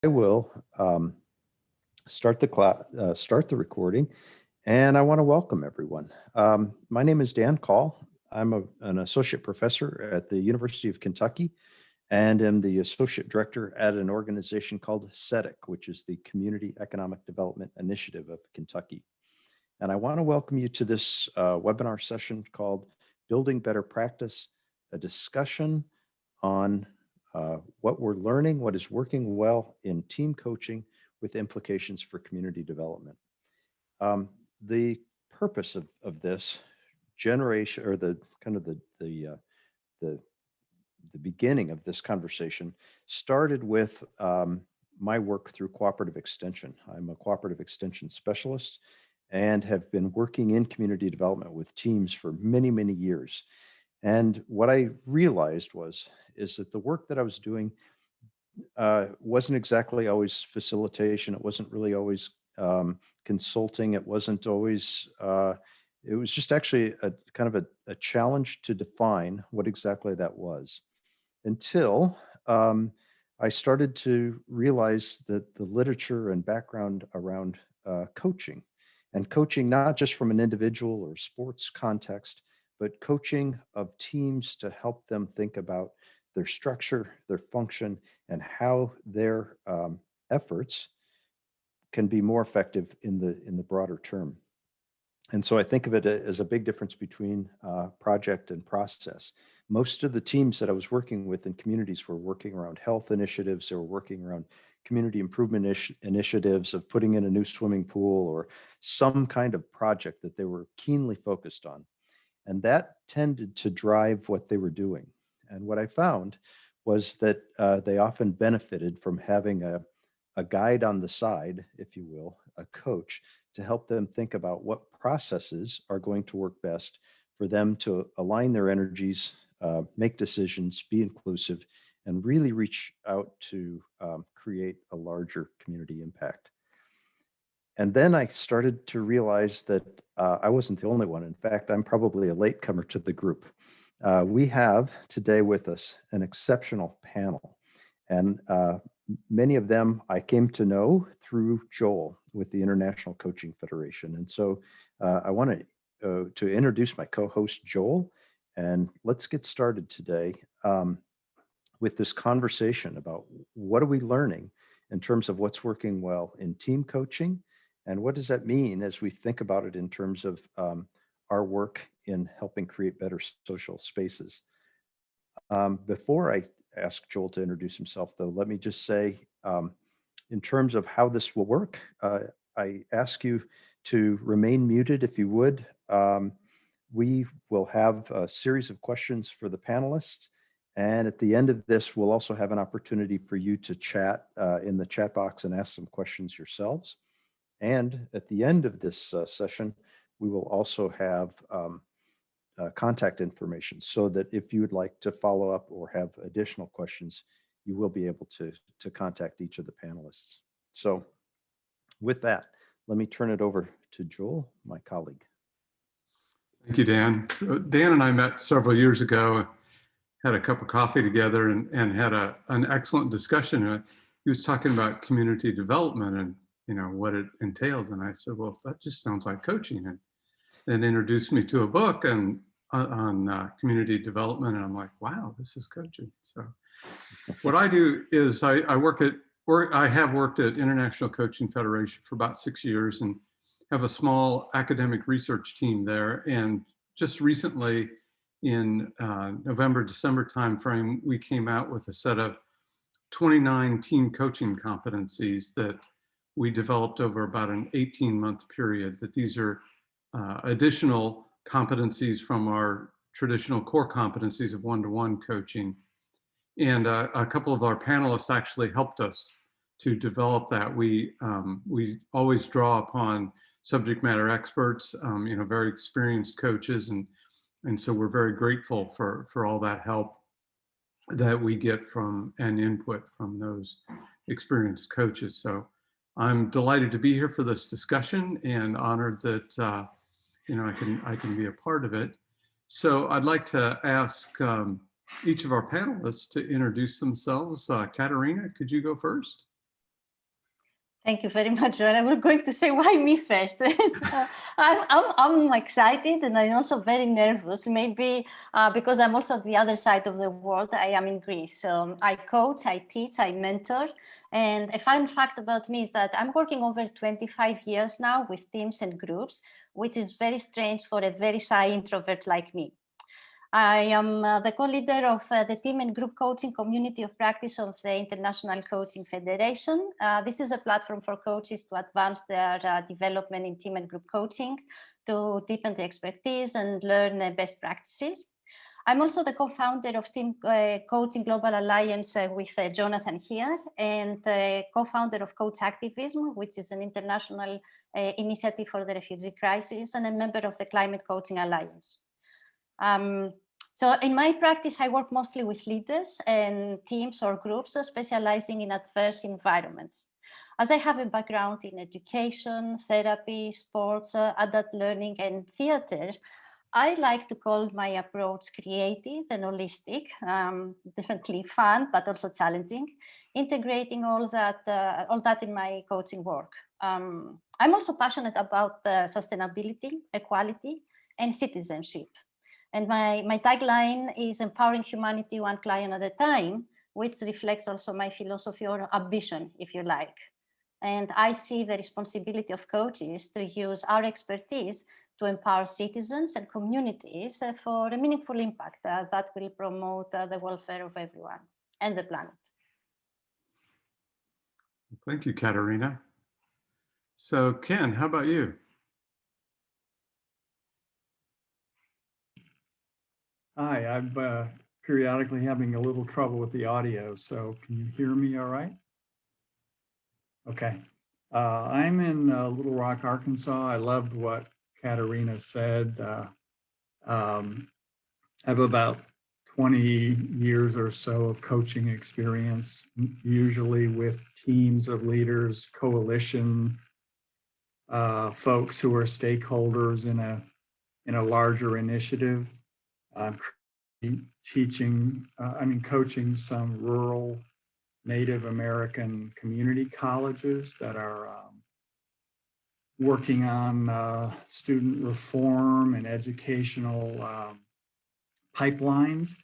I will start the recording, and I want to welcome everyone. My name is Dan Kahl. I'm an associate professor at the University of Kentucky and am the associate director at an organization called CETIC, which is the Community Economic Development Initiative of Kentucky. And I want to welcome you to this webinar session called Building Better Practice, a discussion on what we're learning, what is working well in team coaching with implications for community development. The purpose of this generation, or the kind of the beginning of this conversation, started with my work through cooperative extension. I'm a cooperative extension specialist and have been working in community development with teams for many, many years. And what I realized is that the work that I was doing wasn't exactly always facilitation. It wasn't really always consulting. It wasn't always, it was just actually a kind of a challenge to define what exactly that was, until I started to realize that the literature and background around coaching, and coaching not just from an individual or sports context, but coaching of teams to help them think about their structure, their function, and how their efforts can be more effective in the broader term. And so I think of it as a big difference between project and process. Most of the teams that I was working with in communities were working around health initiatives. They were working around community improvement initiatives of putting in a new swimming pool or some kind of project that they were keenly focused on. And that tended to drive what they were doing. And what I found was that they often benefited from having a guide on the side, if you will, a coach, to help them think about what processes are going to work best for them to align their energies, make decisions, be inclusive, and really reach out to create a larger community impact. And then I started to realize that I wasn't the only one. In fact, I'm probably a latecomer to the group. We have today with us an exceptional panel. And many of them I came to know through Joel with the International Coaching Federation. And so I want to introduce my co-host, Joel, and let's get started today with this conversation about what are we learning in terms of what's working well in team coaching, and what does that mean as we think about it in terms of our work in helping create better social spaces. Before I ask Joel to introduce himself, though, let me just say, in terms of how this will work, I ask you to remain muted if you would. We will have a series of questions for the panelists. And at the end of this, we'll also have an opportunity for you to chat in the chat box and ask some questions yourselves. And at the end of this session, we will also have contact information, so that if you would like to follow up or have additional questions, you will be able to contact each of the panelists. So with that, let me turn it over to Joel, my colleague. Thank you, Dan. So Dan and I met several years ago, had a cup of coffee together, and had an excellent discussion. He was talking about community development and what it entailed. And I said, well, that just sounds like coaching. And then introduced me to a book on community development. And I'm like, wow, this is coaching. So what I do is I have worked at International Coaching Federation for about 6 years and have a small academic research team there. And just recently in November, December timeframe, we came out with a set of 29 team coaching competencies that we developed over about an 18-month period. That these are additional competencies from our traditional core competencies of one-to-one coaching. And a couple of our panelists actually helped us to develop that. We always draw upon subject matter experts, very experienced coaches, and so we're very grateful for all that help that we get from and input from those experienced coaches. So I'm delighted to be here for this discussion and honored that I can be a part of it. So I'd like to ask each of our panelists to introduce themselves. Katerina, could you go first? Thank you very much, Joanna. We're going to say why me first. I'm excited and I'm also very nervous, maybe because I'm also at the other side of the world. I am in Greece. So I coach, I teach, I mentor. And a fun fact about me is that I'm working over 25 years now with teams and groups, which is very strange for a very shy introvert like me. I am the co-leader of the team and group coaching community of practice of the International Coaching Federation. This is a platform for coaches to advance their development in team and group coaching, to deepen the expertise and learn best practices. I'm also the co-founder of Team Coaching Global Alliance with Jonathan here, and co-founder of Coach Activism, which is an international initiative for the refugee crisis, and a member of the Climate Coaching Alliance. So in my practice, I work mostly with leaders and teams or groups specializing in adverse environments. As I have a background in education, therapy, sports, adult learning, and theater, I like to call my approach creative and holistic, definitely fun, but also challenging, integrating all that in my coaching work. I'm also passionate about sustainability, equality, and citizenship. And my tagline is empowering humanity one client at a time, which reflects also my philosophy or ambition, if you like. And I see the responsibility of coaches to use our expertise to empower citizens and communities for a meaningful impact that will promote the welfare of everyone and the planet. Thank you, Katerina. So Ken, how about you? Hi, I'm periodically having a little trouble with the audio, so can you hear me all right? Okay. I'm in Little Rock, Arkansas. I loved what Katerina said. I have about 20 years or so of coaching experience, usually with teams of leaders, coalition folks who are stakeholders in a larger initiative. I'm coaching some rural Native American community colleges that are working on student reform and educational pipelines.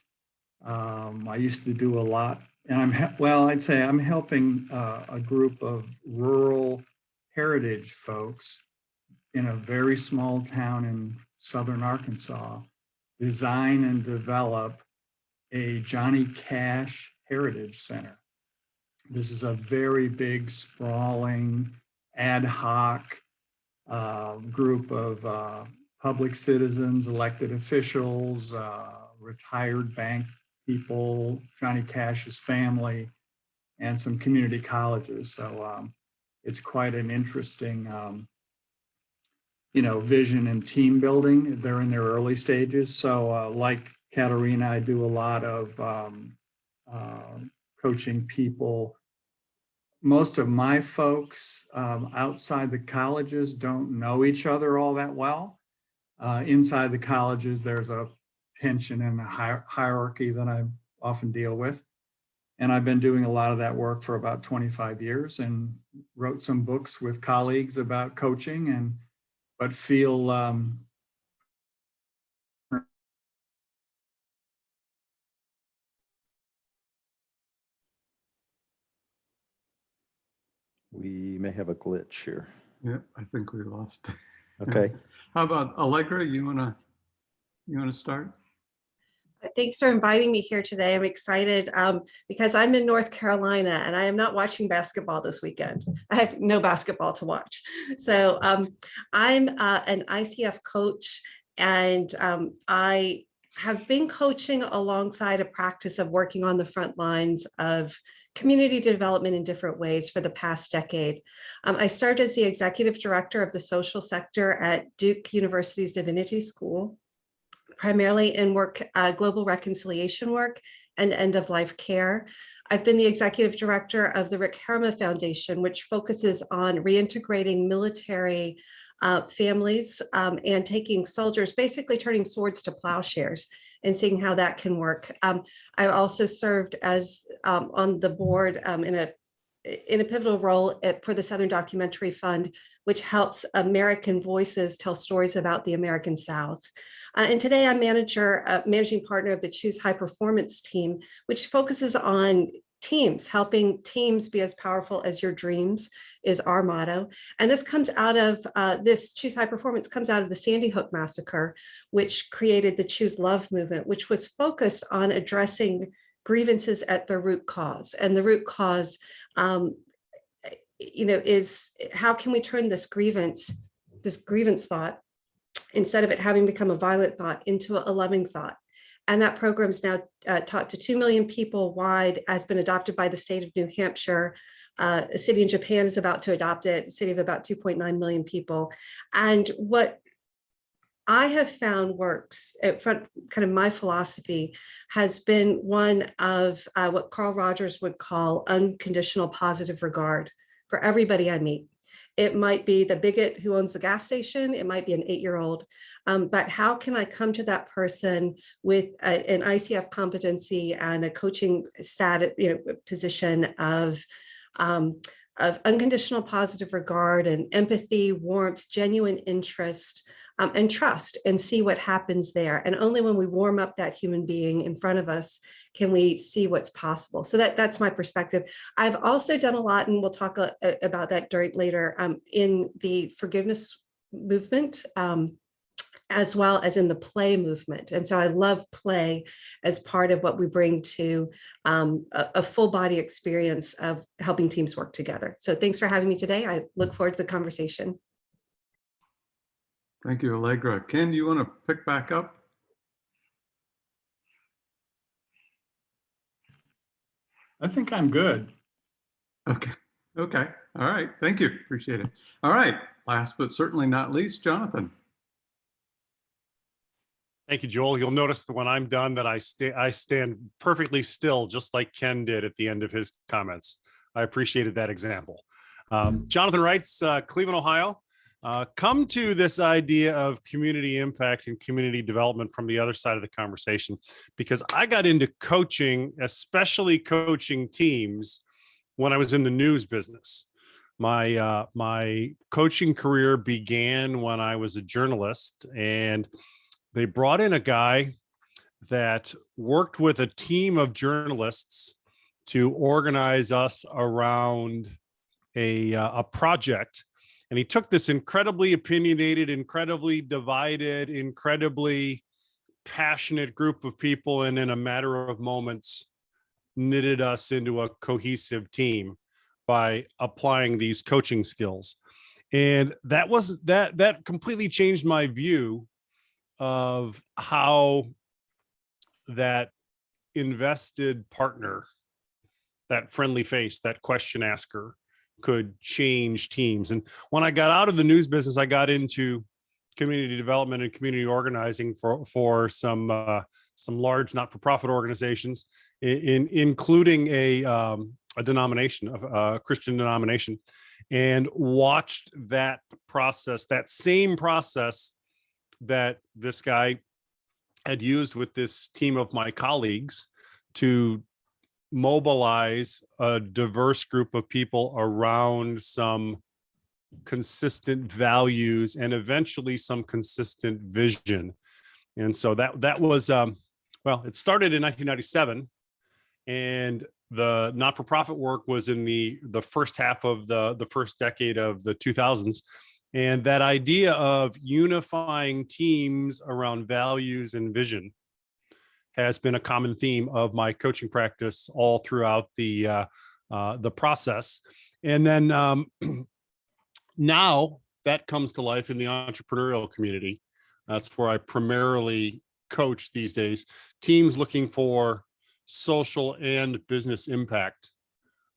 I used to do a lot, and I'd say I'm helping a group of rural heritage folks in a very small town in southern Arkansas design and develop a Johnny Cash Heritage Center. This is a very big, sprawling, ad hoc group of public citizens, elected officials, retired bank people, Johnny Cash's family, and some community colleges. So it's quite an interesting vision and team building. They're in their early stages. So like Katerina, I do a lot of coaching people. Most of my folks outside the colleges don't know each other all that well. Inside the colleges, there's a tension and a hierarchy that I often deal with. And I've been doing a lot of that work for about 25 years and wrote some books with colleagues about coaching but feel We may have a glitch here. Yeah, I think we lost. Okay. How about Allegra? You wanna start? Thanks for inviting me here today. I'm excited because I'm in North Carolina and I am not watching basketball this weekend. I have no basketball to watch. So I'm an ICF coach, and I have been coaching alongside a practice of working on the front lines of community development in different ways for the past decade. I started as the executive director of the social sector at Duke University's Divinity School, primarily in global reconciliation work and end-of-life care. I've been the executive director of the Rick Herrema Foundation, which focuses on reintegrating military families and taking soldiers, basically turning swords to plowshares and seeing how that can work. I also served as on the board in a in a pivotal role for the Southern Documentary Fund, which helps American voices tell stories about the American South. And today I'm managing partner of the Choose High Performance team, which focuses on teams, helping teams be as powerful as your dreams is our motto. And this comes out of, this Choose High Performance comes out of the Sandy Hook massacre, which created the Choose Love movement, which was focused on addressing grievances at the root cause. And the root cause, is how can we turn this grievance thought, instead of it having become a violent thought, into a loving thought. And that program is now taught to 2 million people wide, has been adopted by the state of New Hampshire. A city in Japan is about to adopt it, a city of about 2.9 million people. And what I have found works, kind of my philosophy has been one of what Carl Rogers would call unconditional positive regard for everybody I meet. It might be the bigot who owns the gas station. It might be an 8-year-old. But how can I come to that person with an ICF competency and a coaching position of unconditional positive regard and empathy, warmth, genuine interest, and trust, and see what happens there. And only when we warm up that human being in front of us can we see what's possible. So that's my perspective. I've also done a lot, and we'll talk about that later, in the forgiveness movement, as well as in the play movement. And so I love play as part of what we bring to a full body experience of helping teams work together. So thanks for having me today. I look forward to the conversation. Thank you, Allegra. Ken, do you want to pick back up? I think I'm good. Okay. Okay. All right. Thank you. Appreciate it. All right. Last but certainly not least, Jonathan. Thank you, Joel. You'll notice that when I'm done that I stand perfectly still, just like Ken did at the end of his comments. I appreciated that example. Jonathan Reitz, Cleveland, Ohio. Come to this idea of community impact and community development from the other side of the conversation, because I got into coaching, especially coaching teams, when I was in the news business. My coaching career began when I was a journalist, and they brought in a guy that worked with a team of journalists to organize us around a project. And he took this incredibly opinionated, incredibly divided, incredibly passionate group of people, and in a matter of moments, knitted us into a cohesive team by applying these coaching skills. And that completely changed my view of how that invested partner, that friendly face, that question asker, could change teams. And when I got out of the news business, I got into community development and community organizing for some large not-for-profit organizations, including a denomination, a Christian denomination, and watched that process, that same process that this guy had used with this team of my colleagues to mobilize a diverse group of people around some consistent values and eventually some consistent vision. And so that was, well, it started in 1997, and the not-for-profit work was in the first half of the first decade of the 2000s. And that idea of unifying teams around values and vision has been a common theme of my coaching practice all throughout the process. And then now that comes to life in the entrepreneurial community. That's where I primarily coach these days. Teams looking for social and business impact,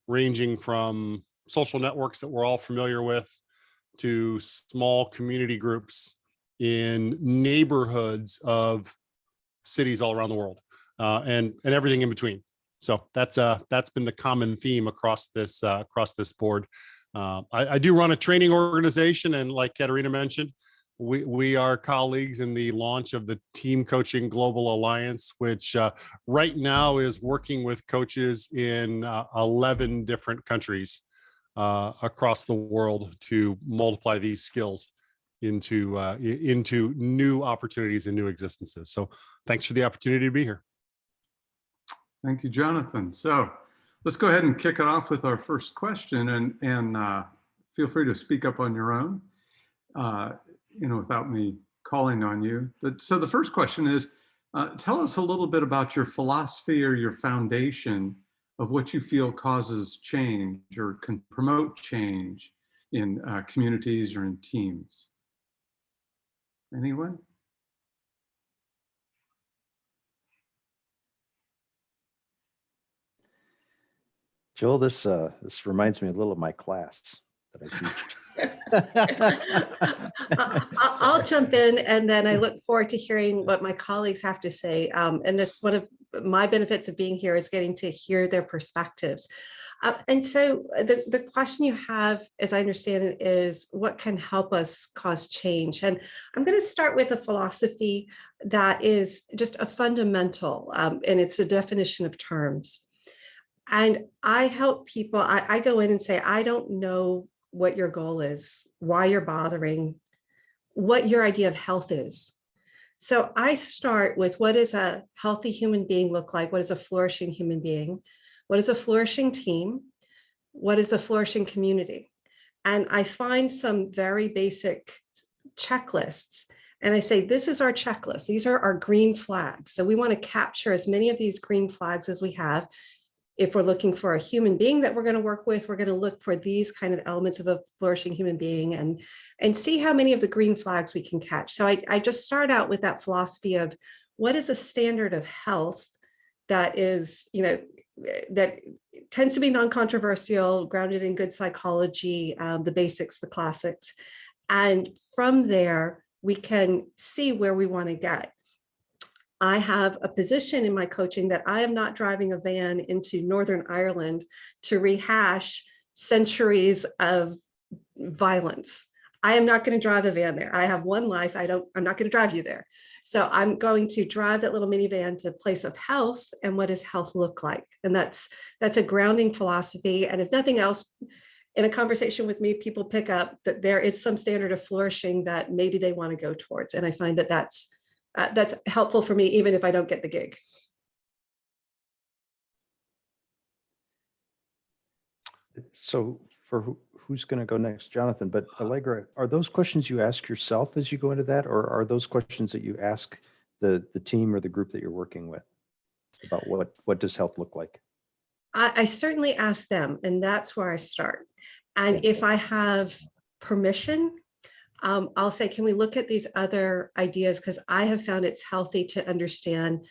ranging from social networks that we're all familiar with to small community groups in neighborhoods of cities all around the world, and everything in between. So that's been the common theme across this board. I do run a training organization, and like Katerina mentioned, We are colleagues in the launch of the Team Coaching Global Alliance, which right now is working with coaches in 11 different countries across the world to multiply these skills into new opportunities and new existences. So thanks for the opportunity to be here. Thank you, Jonathan. So let's go ahead and kick it off with our first question, and feel free to speak up on your own, without me calling on you. But so the first question is, tell us a little bit about your philosophy or your foundation of what you feel causes change or can promote change in communities or in teams. Anyone? Joel, this reminds me a little of my class that I teach. I'll jump in, and then I look forward to hearing what my colleagues have to say. And this, one of my benefits of being here is getting to hear their perspectives. And so the question you have, as I understand it, is what can help us cause change? And I'm going to start with a philosophy that is just a fundamental, and it's a definition of terms. And I help people, I go in and say, I don't know what your goal is, why you're bothering, what your idea of health is. So I start with, what does a healthy human being look like? What is a flourishing human being? What is a flourishing team? What is a flourishing community? And I find some very basic checklists. And I say, this is our checklist. These are our green flags. So we want to capture as many of these green flags as we have. If we're looking for a human being that we're going to work with, we're going to look for these kind of elements of a flourishing human being and see how many of the green flags we can catch. So I just start out with that philosophy of, what is a standard of health that is, that tends to be non-controversial, grounded in good psychology, the basics, the classics. And from there, we can see where we want to get. I have a position in my coaching that I am not driving a van into Northern Ireland to rehash centuries of violence. I am not going to drive a van there. I have one life. I'm not going to drive you there. So I'm going to drive that little minivan to a place of health. And what does health look like? And that's a grounding philosophy. And if nothing else, in a conversation with me, people pick up that there is some standard of flourishing that maybe they want to go towards. And I find that that's helpful for me, even if I don't get the gig. So for who's going to go next? Jonathan, but Allegra, are those questions you ask yourself as you go into that, or are those questions that you ask the team or the group that you're working with about what does health look like? I certainly ask them, and that's where I start. And if I have permission, I'll say, can we look at these other ideas? Because I have found it's healthy to understand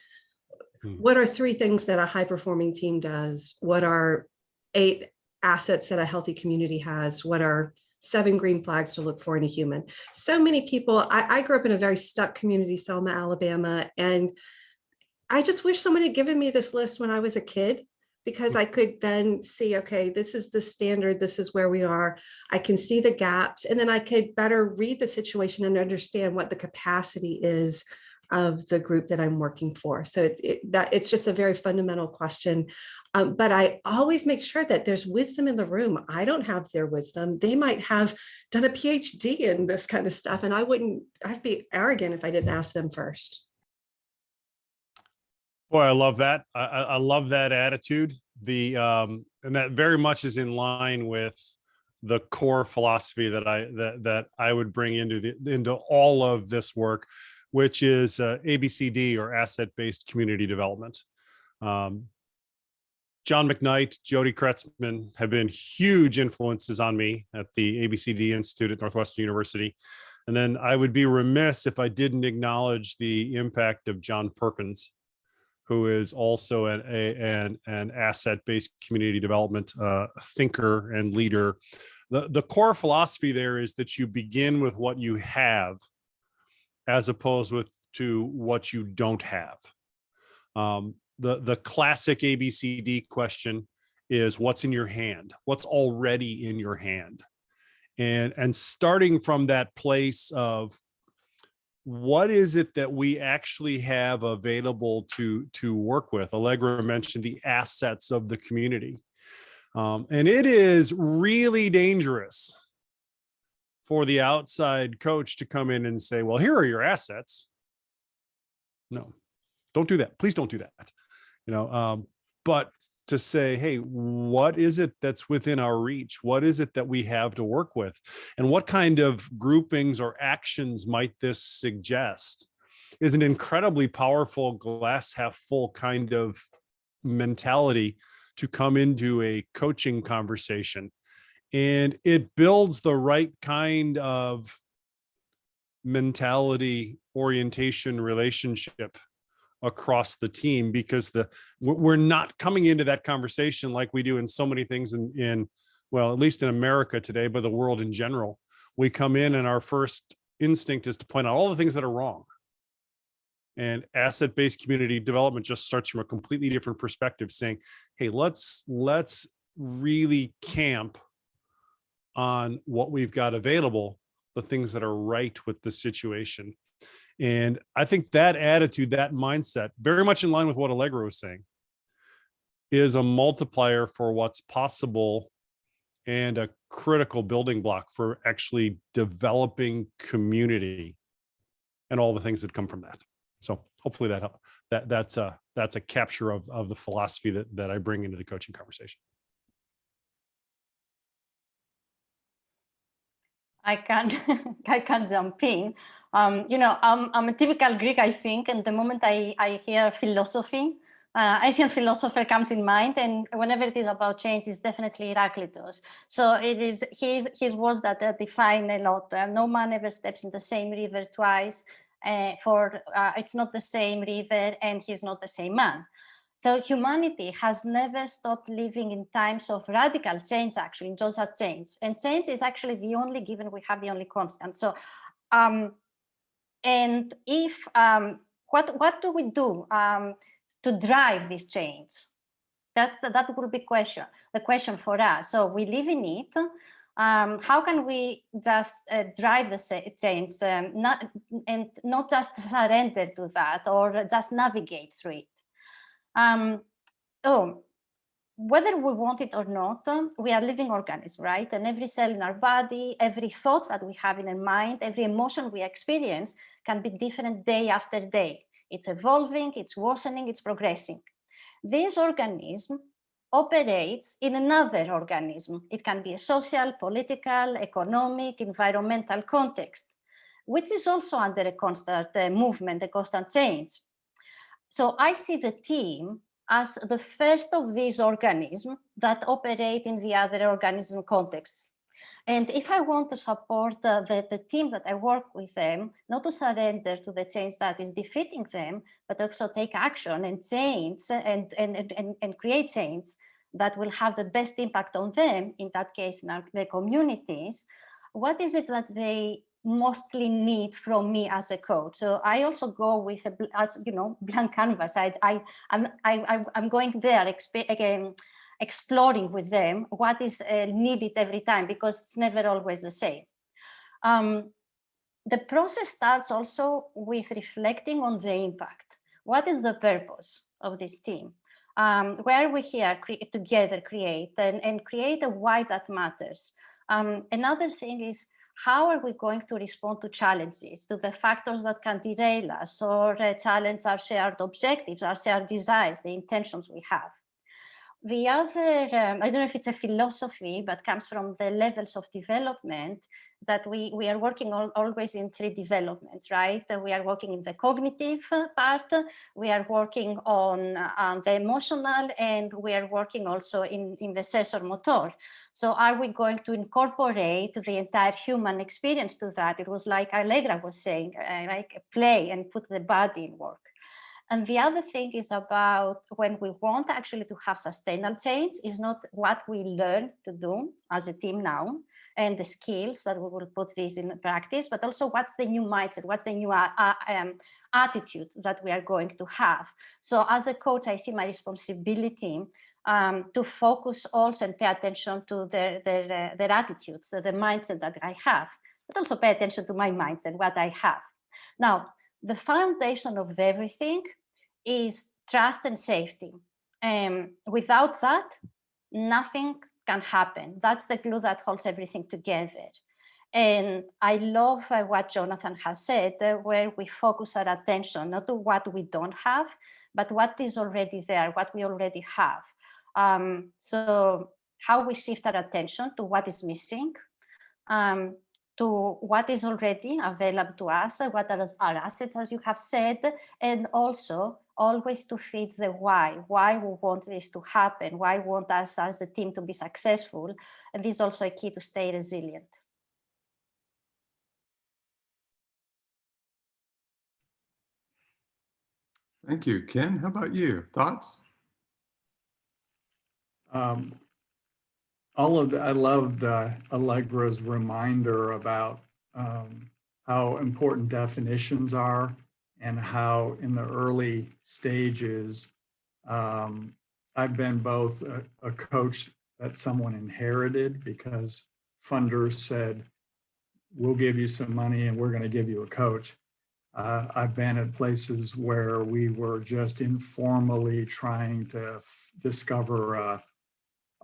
what are 3 things that a high-performing team does? What are 8 assets that a healthy community has? What are 7 green flags to look for in a human? So many people, I grew up in a very stuck community, Selma, Alabama, and I just wish someone had given me this list when I was a kid, because I could then see, okay, this is the standard, this is where we are. I can see the gaps, and then I could better read the situation and understand what the capacity is of the group that I'm working for. So it's just a very fundamental question. But I always make sure that there's wisdom in the room. I don't have their wisdom. They might have done a PhD in this kind of stuff, and I'd be arrogant if I didn't ask them first. Boy, I love that. I love that attitude. And that very much is in line with the core philosophy that I would bring into all of this work, which is ABCD, or asset-based community development. John McKnight, Jody Kretzman have been huge influences on me at the ABCD Institute at Northwestern University. And then I would be remiss if I didn't acknowledge the impact of John Perkins, who is also an asset-based community development thinker and leader. The core philosophy there is that you begin with what you have, as opposed to what you don't have. The classic ABCD question is, what's in your hand? What's already in your hand? And starting from that place of what is it that we actually have available to work with? Allegra mentioned the assets of the community. And it is really dangerous for the outside coach to come in and say, well, here are your assets. No, don't do that. Please don't do that. But to say, hey, what is it that's within our reach? What is it that we have to work with? And what kind of groupings or actions might this suggest is an incredibly powerful glass half full kind of mentality to come into a coaching conversation. And it builds the right kind of mentality, orientation, relationship across the team, because we're not coming into that conversation like we do in so many things in well, at least in America today, but the world in general. We come in and our first instinct is to point out all the things that are wrong. And asset-based community development just starts from a completely different perspective, saying, hey, let's really camp on what we've got available, the things that are right with the situation. And I think that attitude, that mindset, very much in line with what Allegra was saying, is a multiplier for what's possible and a critical building block for actually developing community and all the things that come from that. So hopefully that's a capture of the philosophy that I bring into the coaching conversation. I can jump in. I'm a typical Greek, I think, and the moment I hear philosophy, Asian philosopher comes in mind, and whenever it is about change, it's definitely Heraclitus. So it is his words that define a lot. No man ever steps in the same river twice, it's not the same river, and he's not the same man. So humanity has never stopped living in times of radical change, actually, just as change. And change is actually the only given we have, the only constant. So, and if, what do we do to drive this change? That would be the question for us. So we live in it. How can we just drive the change, not just surrender to that or just navigate through it? So whether we want it or not, we are living organisms, right? And every cell in our body, every thought that we have in our mind, every emotion we experience can be different day after day. It's evolving, it's worsening, it's progressing. This organism operates in another organism. It can be a social, political, economic, environmental context, which is also under a constant movement, a constant change. So I see the team as the first of these organisms that operate in the other organism context. And if I want to support the team that I work with them, not to surrender to the change that is defeating them, but also take action and change and create change that will have the best impact on them, in that case, in the communities, what is it that they mostly need from me as a coach? So I also go with blank canvas. I'm going there exploring with them what is needed every time, because it's never always the same. The process starts also with reflecting on the impact. What is the purpose of this team? Where we here together create and create a why that matters. Another thing is, how are we going to respond to challenges, to the factors that can derail us or challenge our shared objectives, our shared desires, the intentions we have? The other, I don't know if it's a philosophy, but comes from the levels of development, that we are working always in 3 developments, right? We are working in the cognitive part, we are working on the emotional, and we are working also in the sensor motor. So are we going to incorporate the entire human experience to that? It was like Allegra was saying, like play and put the body in work. And the other thing is about when we want actually to have sustainable change, is not what we learn to do as a team now and the skills that we will put this in practice, but also what's the new mindset, what's the new attitude that we are going to have. So as a coach, I see my responsibility to focus also and pay attention to their attitudes, so the mindset that I have, but also pay attention to my mindset, what I have. Now, the foundation of everything is trust and safety. Without that, nothing can happen. That's the glue that holds everything together. And I love what Jonathan has said, where we focus our attention not to what we don't have, but what is already there, what we already have. So how we shift our attention to what is missing, to what is already available to us, what are our assets, as you have said, and also always to feed the why we want this to happen, why we want us as a team to be successful. And this is also a key to stay resilient. Thank you. Ken, how about you? Thoughts? I loved Allegra's reminder about how important definitions are and how in the early stages, I've been both a coach that someone inherited because funders said, we'll give you some money and we're going to give you a coach. I've been at places where we were just informally trying to discover a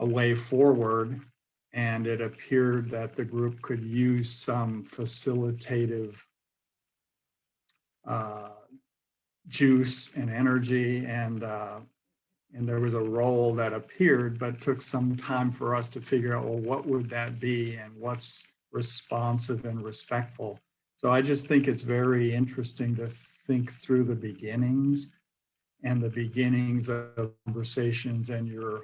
way forward, and it appeared that the group could use some facilitative juice and energy, and there was a role that appeared, but took some time for us to figure out, well, what would that be and what's responsive and respectful. So I just think it's very interesting to think through the beginnings of conversations and your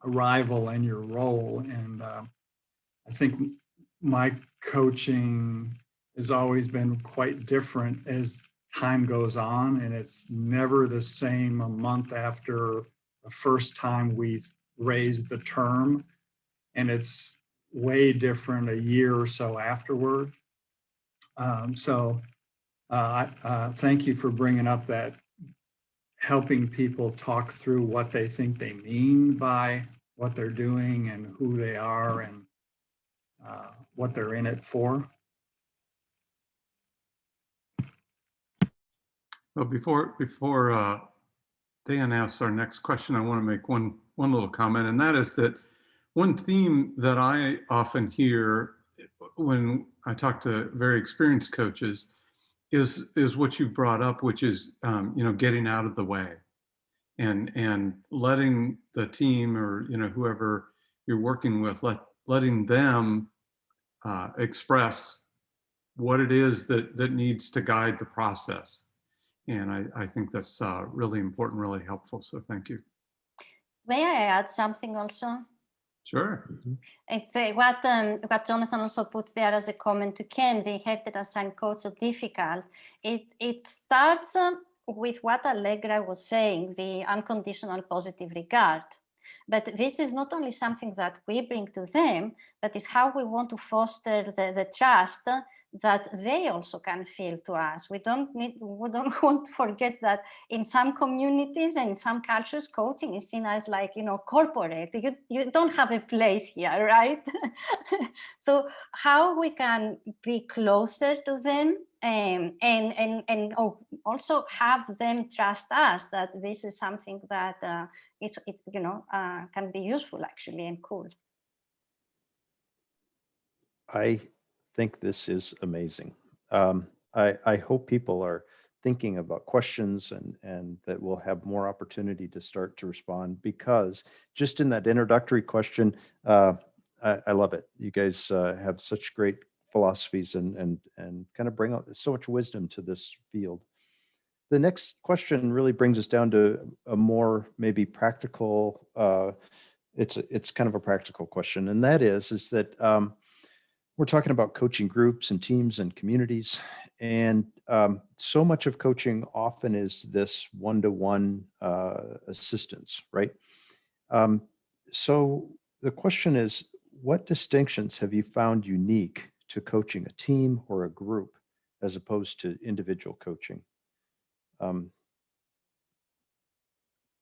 arrival and your role. And I think my coaching has always been quite different as time goes on, and it's never the same a month after the first time we've raised the term, and it's way different a year or so afterward. Thank you for bringing up that, helping people talk through what they think they mean by what they're doing and who they are and what they're in it for. Well, before Dan asks our next question, I want to make one little comment, and that is that one theme that I often hear when I talk to very experienced coaches is what you brought up, which is getting out of the way and letting the team or whoever you're working with, letting them express what it is that needs to guide the process. And I think that's really important, really helpful. So thank you. May I add something also? Sure. It's what Jonathan also puts there as a comment to Ken, the inherited assigned codes are difficult. It starts with what Allegra was saying, the unconditional positive regard. But this is not only something that we bring to them, but is how we want to foster the trust that they also can feel to us. We don't want to forget that in some communities and in some cultures, coaching is seen as like, corporate. You don't have a place here, right? So how we can be closer to them and also have them trust us that this is something that can be useful actually and cool. I think this is amazing. I hope people are thinking about questions and that we'll have more opportunity to start to respond, because just in that introductory question, I love it. You guys have such great philosophies and kind of bring out so much wisdom to this field. The next question really brings us down to a more maybe practical, it's kind of a practical question, and that is that we're talking about coaching groups and teams and communities. And so much of coaching often is this one-to-one assistance, right? So the question is, what distinctions have you found unique to coaching a team or a group as opposed to individual coaching?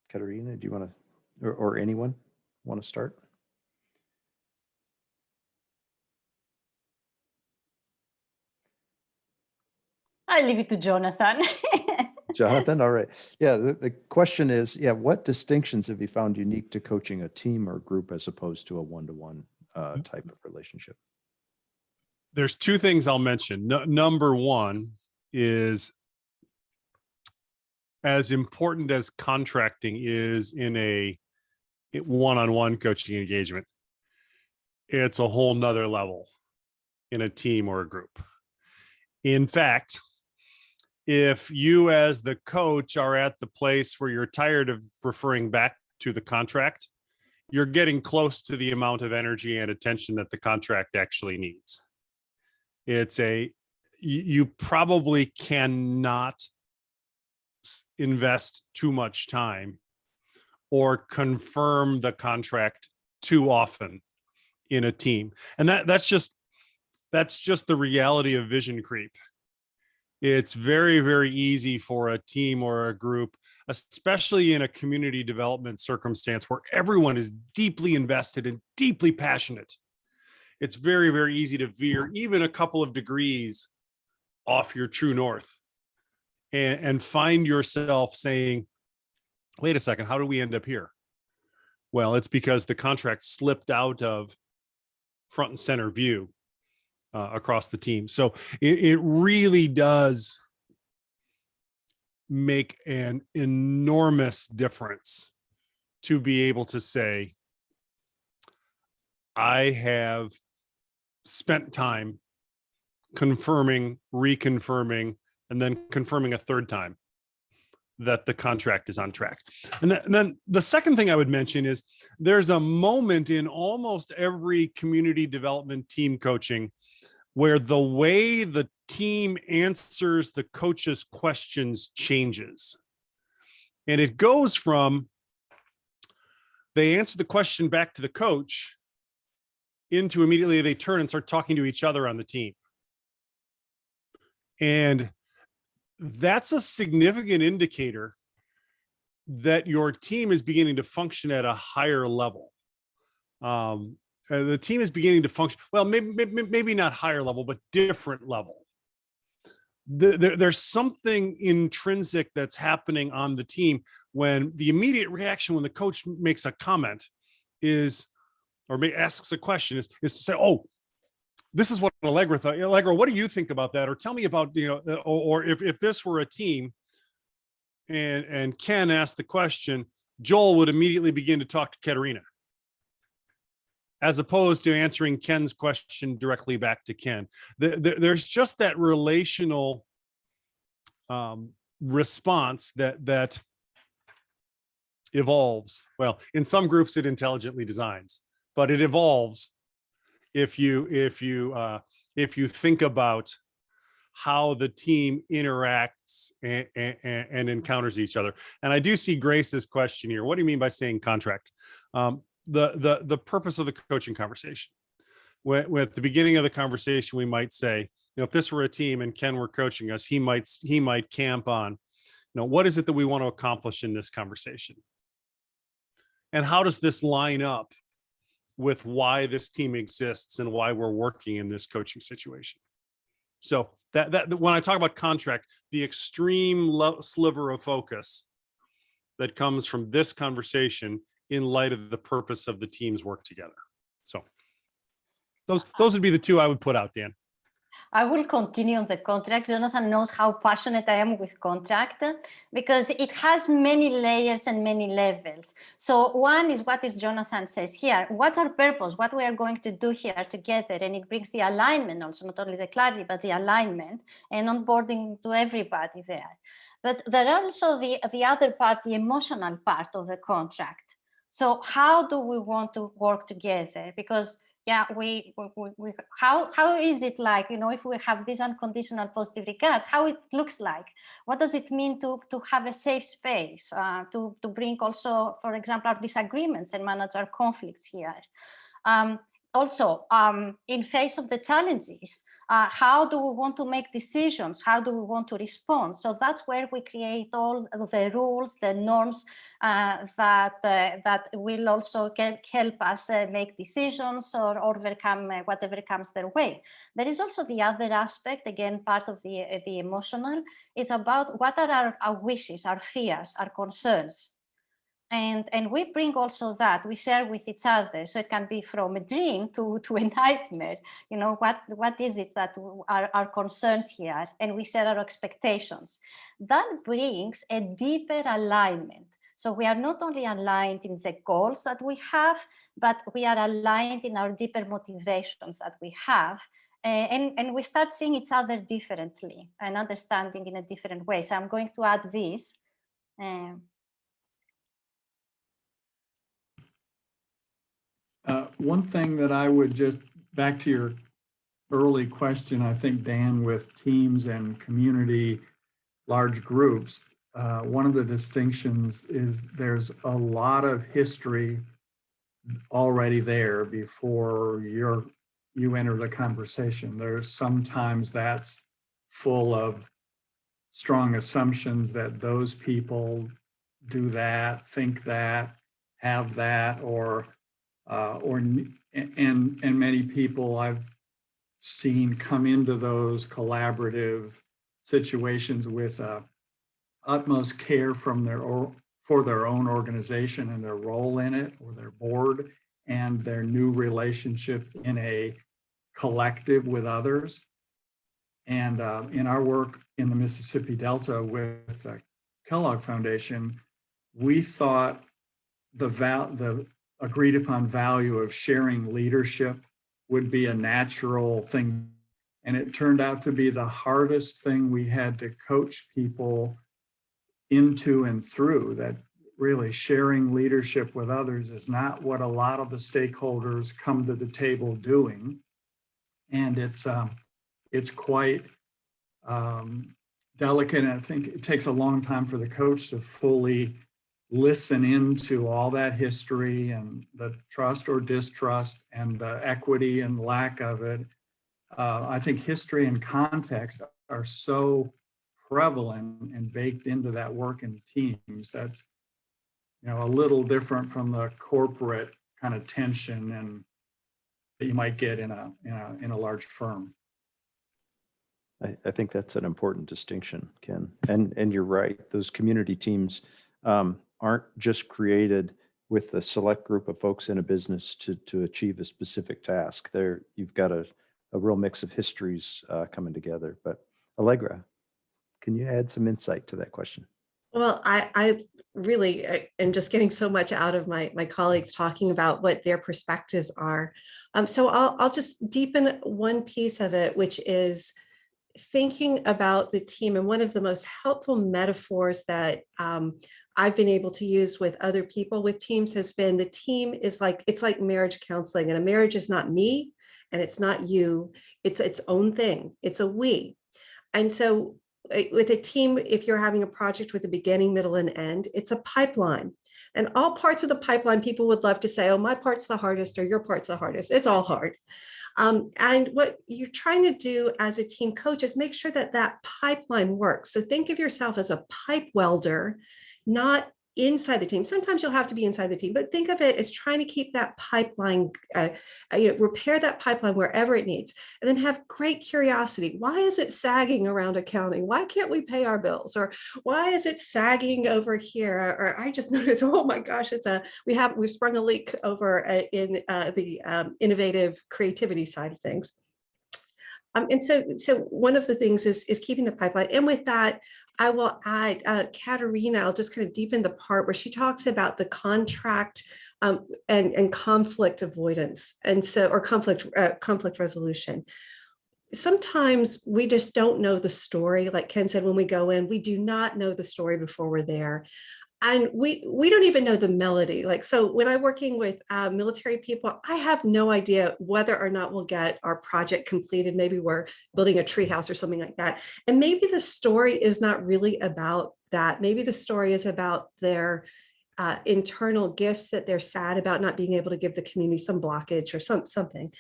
Katerina, do you want to, or anyone want to start? I leave it to Jonathan. Jonathan, all right. Yeah, the question is, yeah, what distinctions have you found unique to coaching a team or group as opposed to a one-to-one type of relationship? There's two things I'll mention. Number one is, as important as contracting is in a one-on-one coaching engagement, it's a whole nother level in a team or a group. In fact, if you as the coach are at the place where you're tired of referring back to the contract, you're getting close to the amount of energy and attention that the contract actually needs. You probably cannot invest too much time or confirm the contract too often in a team. And that's just the reality of vision creep. It's very, very easy for a team or a group, especially in a community development circumstance where everyone is deeply invested and deeply passionate. It's very, very easy to veer even a couple of degrees off your true north and find yourself saying, wait a second, how do we end up here? Well, it's because the contract slipped out of front and center view across the team. So it really does make an enormous difference to be able to say, I have spent time confirming, reconfirming, and then confirming a third time that the contract is on track. And then the second thing I would mention is there's a moment in almost every community development team coaching where the way the team answers the coach's questions changes. And it goes from they answer the question back to the coach into immediately they turn and start talking to each other on the team. And that's a significant indicator that your team is beginning to function at a higher level. The team is beginning to function, well, maybe not higher level, but different level. There's something intrinsic that's happening on the team when the immediate reaction when the coach makes a comment is, or asks a question is to say, oh, this is what Allegra thought. Allegra, what do you think about that? Or tell me about, or if this were a team and Ken asked the question, Joel would immediately begin to talk to Katerina, as opposed to answering Ken's question directly back to Ken. There's just that relational response that evolves. Well, in some groups it intelligently designs, but it evolves if you think about how the team interacts and encounters each other. And I do see Grace's question here. What do you mean by saying contract? The purpose of the coaching conversation. At the beginning of the conversation, we might say, if this were a team and Ken were coaching us, he might camp on, what is it that we want to accomplish in this conversation? And how does this line up with why this team exists and why we're working in this coaching situation? So that when I talk about contract, the extreme sliver of focus that comes from this conversation in light of the purpose of the team's work together. So those would be the two I would put out, Dan. I will continue on the contract. Jonathan knows how passionate I am with contract because it has many layers and many levels. So one is what is Jonathan says here. What's our purpose? What we are going to do here together? And it brings the alignment also, not only the clarity, but the alignment and onboarding to everybody there. But there are also the other part, the emotional part of the contract. So how do we want to work together? Because how is it like, if we have this unconditional positive regard, how it looks like? What does it mean to have a safe space, to bring also, for example, our disagreements and manage our conflicts here? Also, in face of the challenges, How do we want to make decisions? How do we want to respond? So that's where we create all of the rules, the norms that will also help us make decisions or overcome whatever comes their way. There is also the other aspect, again, part of the emotional, is about what are our wishes, our fears, our concerns. And we bring also that, we share with each other. So it can be from a dream to a nightmare. You know, what is it that are our concerns here? And we share our expectations. That brings a deeper alignment. So we are not only aligned in the goals that we have, but we are aligned in our deeper motivations that we have. And we start seeing each other differently and understanding in a different way. So I'm going to add this. One thing that I would just, back to your early question, I think, Dan, with teams and community, large groups, one of the distinctions is there's a lot of history already there before you enter the conversation. There's sometimes that's full of strong assumptions that those people do that, think that, have that, and many people I've seen come into those collaborative situations with utmost care for their own organization and their role in it, or their board, and their new relationship in a collective with others. And in our work in the Mississippi Delta with the Kellogg Foundation, we thought the agreed upon value of sharing leadership would be a natural thing. And it turned out to be the hardest thing we had to coach people into and through, that really sharing leadership with others is not what a lot of the stakeholders come to the table doing. And it's quite delicate. And I think it takes a long time for the coach to fully listen into all that history and the trust or distrust and the equity and lack of it. I think history and context are so prevalent and baked into that work in teams. That's, you know, a little different from the corporate kind of tension and that you might get in a large firm. I think that's an important distinction, Ken. And you're right. Those community teams aren't just created with a select group of folks in a business to achieve a specific task. You've got a real mix of histories coming together. But Allegra, can you add some insight to that question? Well, I really am just getting so much out of my colleagues talking about what their perspectives are. So I'll just deepen one piece of it, which is thinking about the team. And one of the most helpful metaphors that I've been able to use with other people with teams has been, the team is like, it's like marriage counseling, and a marriage is not me and it's not you, it's its own thing, it's a we. And so with a team, if you're having a project with a beginning, middle, and end, it's a pipeline. And all parts of the pipeline, people would love to say, oh, my part's the hardest or your part's the hardest. It's all hard. And what you're trying to do as a team coach is make sure that that pipeline works. So think of yourself as a pipe welder, not inside the team. Sometimes you'll have to be inside the team, but think of it as trying to keep that pipeline, repair that pipeline wherever it needs, and then have great curiosity. Why is it sagging around accounting? Why can't we pay our bills? Or why is it sagging over here? Or I just noticed, oh my gosh, we've sprung a leak over in the innovative creativity side of things. And so one of the things is keeping the pipeline. And with that, I will add, Katerina, I'll just kind of deepen the part where she talks about the contract and conflict avoidance, and so, or conflict resolution. Sometimes we just don't know the story. Like Ken said, when we go in, we do not know the story before we're there. And we don't even know the melody. Like, so when I'm working with military people, I have no idea whether or not we'll get our project completed. Maybe we're building a treehouse or something like that. And maybe the story is not really about that. Maybe the story is about their internal gifts that they're sad about not being able to give the community, some blockage or something.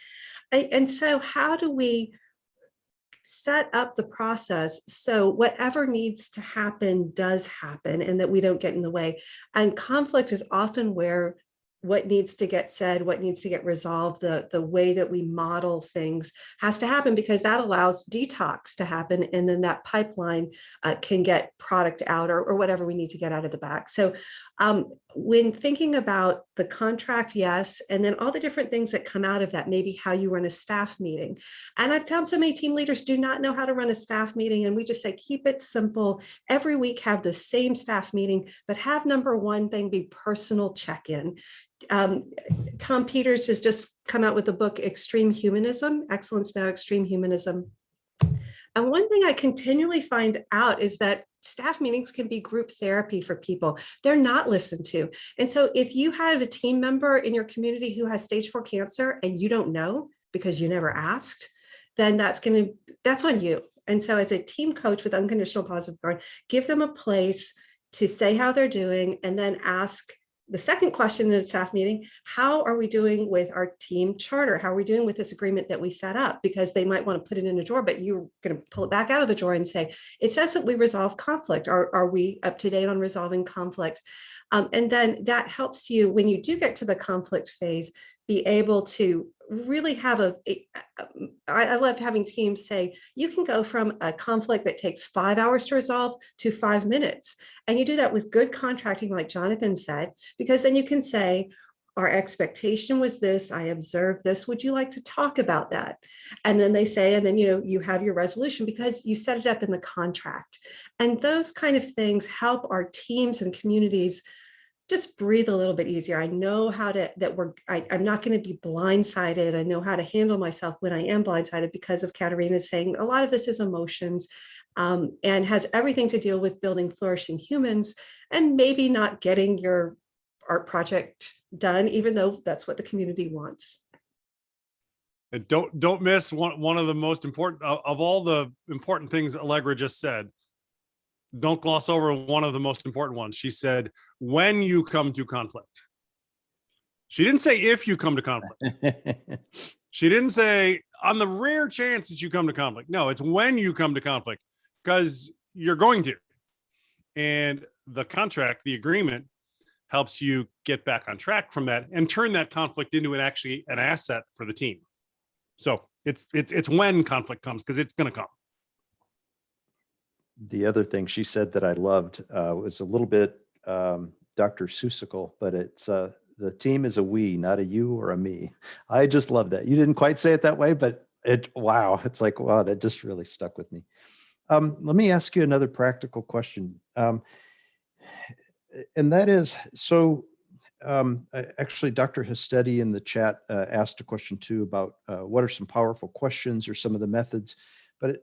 And so how do we set up the process so whatever needs to happen does happen and that we don't get in the way. And conflict is often where what needs to get said, what needs to get resolved, the way that we model things has to happen, because that allows detox to happen. And then that pipeline can get product out or whatever we need to get out of the back. So when thinking about the contract, yes, and then all the different things that come out of that, maybe how you run a staff meeting. And I've found so many team leaders do not know how to run a staff meeting. And we just say, keep it simple. Every week have the same staff meeting, but have number one thing be personal check-in. Tom Peters has just come out with the book, Extreme Humanism, Excellence Now, Extreme Humanism. And one thing I continually find out is that staff meetings can be group therapy for people. They're not listened to. And so if you have a team member in your community who has stage 4 cancer and you don't know because you never asked, then that's on you. And so as a team coach with unconditional positive regard, give them a place to say how they're doing and then ask the second question in a staff meeting: how are we doing with our team charter? How are we doing with this agreement that we set up? Because they might want to put it in a drawer, but you're going to pull it back out of the drawer and say, it says that we resolve conflict. Are we up to date on resolving conflict? And then that helps you, when you do get to the conflict phase, be able to really have I love having teams say, you can go from a conflict that takes 5 hours to resolve to 5 minutes. And you do that with good contracting, like Jonathan said, because then you can say, our expectation was this, I observed this, would you like to talk about that? And then they say, and then you have your resolution because you set it up in the contract. And those kind of things help our teams and communities just breathe a little bit easier. I know how to, I'm not going to be blindsided. I know how to handle myself when I am blindsided, because of Katerina's saying a lot of this is emotions and has everything to deal with building flourishing humans and maybe not getting your art project done, even though that's what the community wants. And don't miss one of the most important of all the important things Allegra just said. Don't gloss over one of the most important ones. She said, when you come to conflict. She didn't say if you come to conflict. She didn't say on the rare chance that you come to conflict. No, it's when you come to conflict, because you're going to. And the contract, the agreement, helps you get back on track from that and turn that conflict into an asset for the team. So it's when conflict comes, because it's going to come. The other thing she said that I loved was a little bit Dr. Seussical, but it's the team is a we, not a you or a me. I just love that. You didn't quite say it that way, but wow, it's like, wow, that just really stuck with me. Let me ask you another practical question. And that is, so actually Dr. Hastedi in the chat asked a question too about what are some powerful questions or some of the methods, but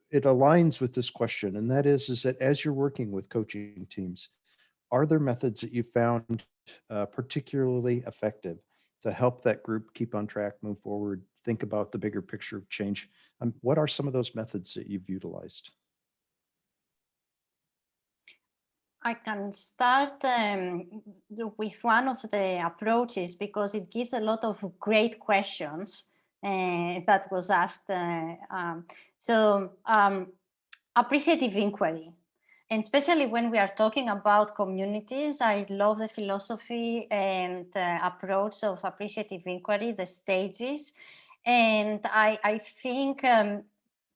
it aligns with this question, and that is that as you're working with coaching teams, are there methods that you found particularly effective to help that group keep on track, move forward, think about the bigger picture of change? What are some of those methods that you've utilized? I can start with one of the approaches, because it gives a lot of great questions that was asked. Appreciative inquiry. And especially when we are talking about communities, I love the philosophy and approach of appreciative inquiry, the stages. And I think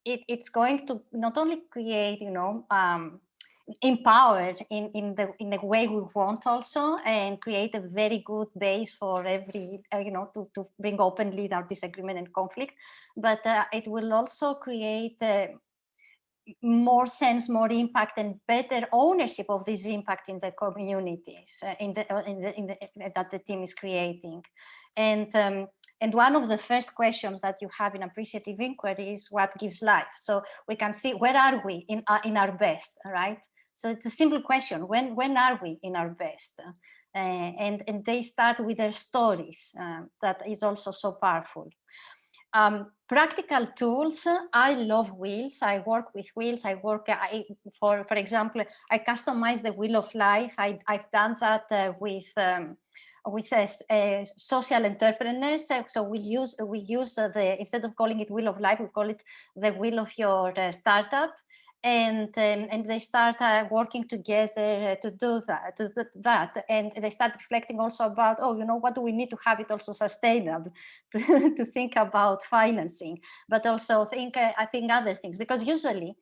it's going to not only create, empowered in the way we want also, and create a very good base for every, to bring openly our disagreement and conflict, but it will also create more sense, more impact, and better ownership of this impact in the communities that the team is creating. And one of the first questions that you have in appreciative inquiry is what gives life. So we can see, where are we in our best, right? So it's a simple question. When are we in our best? And they start with their stories. That is also so powerful. Practical tools. I love wheels. I work with wheels. For example, I customize the wheel of life. I've done that with social entrepreneurs. So we use the, instead of calling it wheel of life, we call it the wheel of your startup. And they start working together to do that, and they start reflecting also about, oh, you know, what do we need to have it also sustainable, to think about financing, but also I think other things, because usually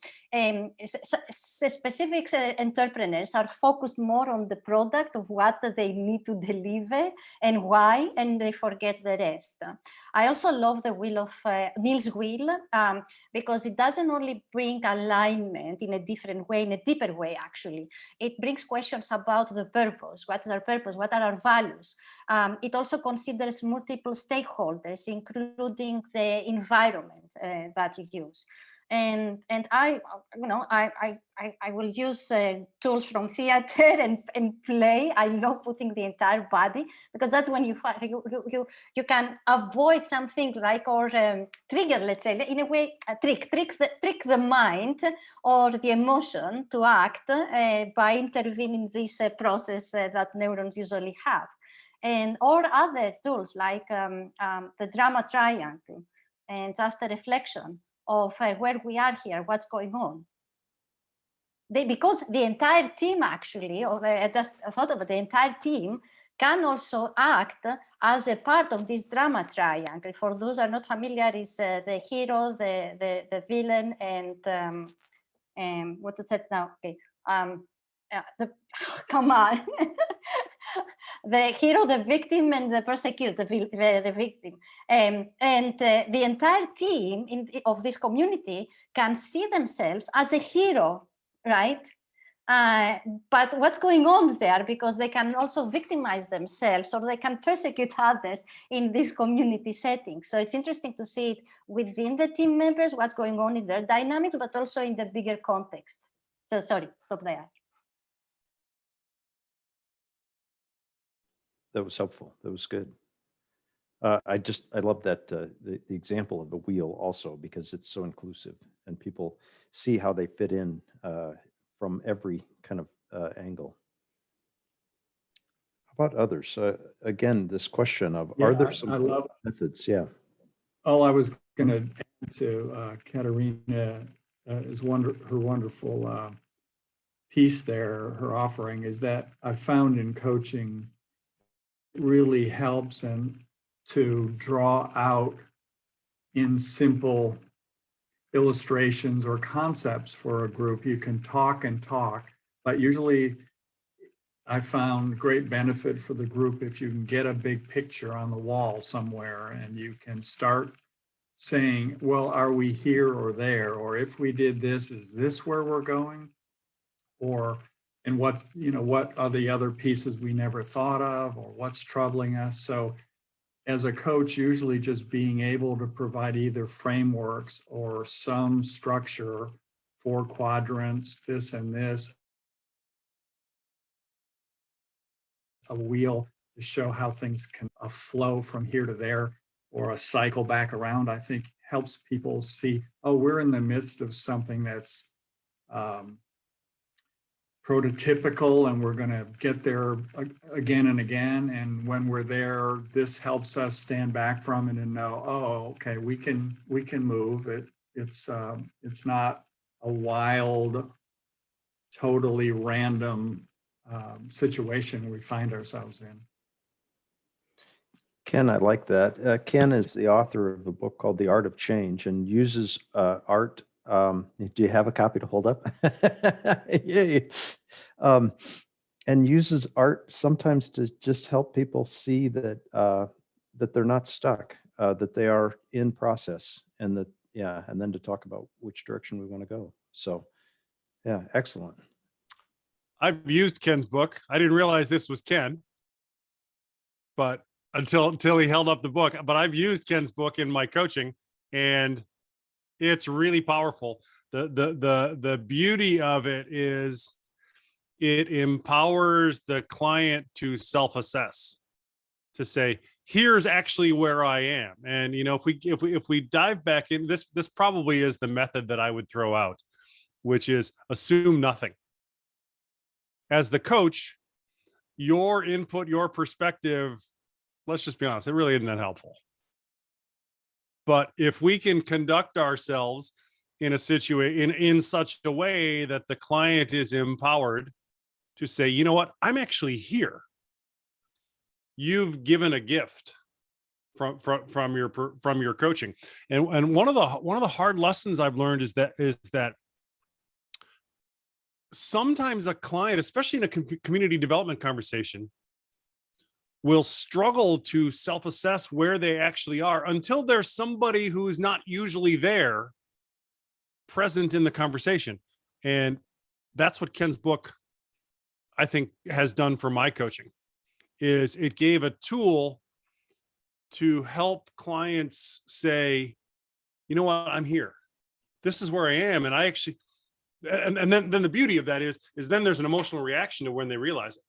specific entrepreneurs are focused more on the product of what they need to deliver and why, and they forget the rest. I also love the wheel of Neil's wheel, because it doesn't only bring alignment in a different way, in a deeper way, actually. It brings questions about the purpose. What is our purpose? What are our values? It also considers multiple stakeholders, including the environment that you use. And I will use tools from theater and play. I love putting the entire body, because that's when you can avoid something like, or trigger, let's say, in a way, trick the mind or the emotion to act by intervening in this process that neurons usually have, or other tools like the drama triangle, and just a reflection of where we are here, what's going on. Because the entire team, actually, or I just thought of it, the entire team can also act as a part of this drama triangle. For those who are not familiar, is the hero, the villain, and what's it now? Okay, come on. The hero, the victim, and the persecutor, the victim. And the entire team of this community can see themselves as a hero, right? But what's going on there, because they can also victimize themselves, or they can persecute others in this community setting. So it's interesting to see it within the team members, what's going on in their dynamics, but also in the bigger context. So sorry, stop there. That was helpful. That was good. I love that the example of the wheel also, because it's so inclusive and people see how they fit in from every kind of angle. How about others? Again, this question of, are there some methods? Yeah. All I was going to add to Katerina is her wonderful piece there, her offering, is that I found in coaching really helps and to draw out in simple illustrations or concepts for a group. You can talk and talk, but usually I found great benefit for the group if you can get a big picture on the wall somewhere and you can start saying, well, are we here or there? Or if we did this, is this where we're going? Or, and what are the other pieces we never thought of, or what's troubling us? So as a coach, usually just being able to provide either frameworks or some structure, 4 quadrants, this and this, a wheel to show how things can flow from here to there, or a cycle back around, I think helps people see, oh, we're in the midst of something that's prototypical, and we're going to get there again and again. And when we're there, this helps us stand back from it and know, oh, okay, we can move. It's not a wild, totally random situation we find ourselves in. Ken, I like that. Ken is the author of a book called The Art of Change, and uses art. Do you have a copy to hold up? Yay. And uses art sometimes to just help people see that that they're not stuck, that they are in process, and that, yeah, and then to talk about which direction we want to go. So, yeah, excellent. I've used Ken's book. I didn't realize this was Ken, but until he held up the book. But I've used Ken's book in my coaching, and it's really powerful. The beauty of it is it empowers the client to self-assess, to say, here's actually where I am. And if we dive back in, this probably is the method that I would throw out, which is assume nothing. As the coach, your input, your perspective, let's just be honest, it really isn't that helpful. But if we can conduct ourselves in a situation in such a way that the client is empowered to say, you know what, I'm actually here. You've given a gift from your coaching. And one of the hard lessons I've learned is that sometimes a client, especially in a community development conversation, will struggle to self-assess where they actually are until there's somebody who's not usually there present in the conversation. And that's what Ken's book, I think, has done for my coaching, is it gave a tool to help clients say, you know what, I'm here. This is where I am. And I actually, and then the beauty of that is then there's an emotional reaction to when they realize it.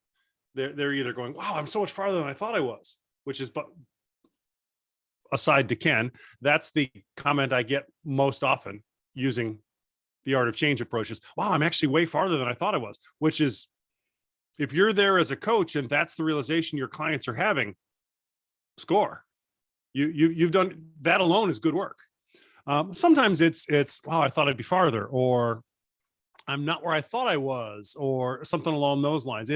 They're either going, wow, I'm so much farther than I thought I was, which is, but aside to Ken, that's the comment I get most often using the art of change approaches. Wow, I'm actually way farther than I thought I was, which is, if you're there as a coach and that's the realization your clients are having, score. You've done that alone is good work. Sometimes it's wow, I thought I'd be farther, or I'm not where I thought I was, or something along those lines.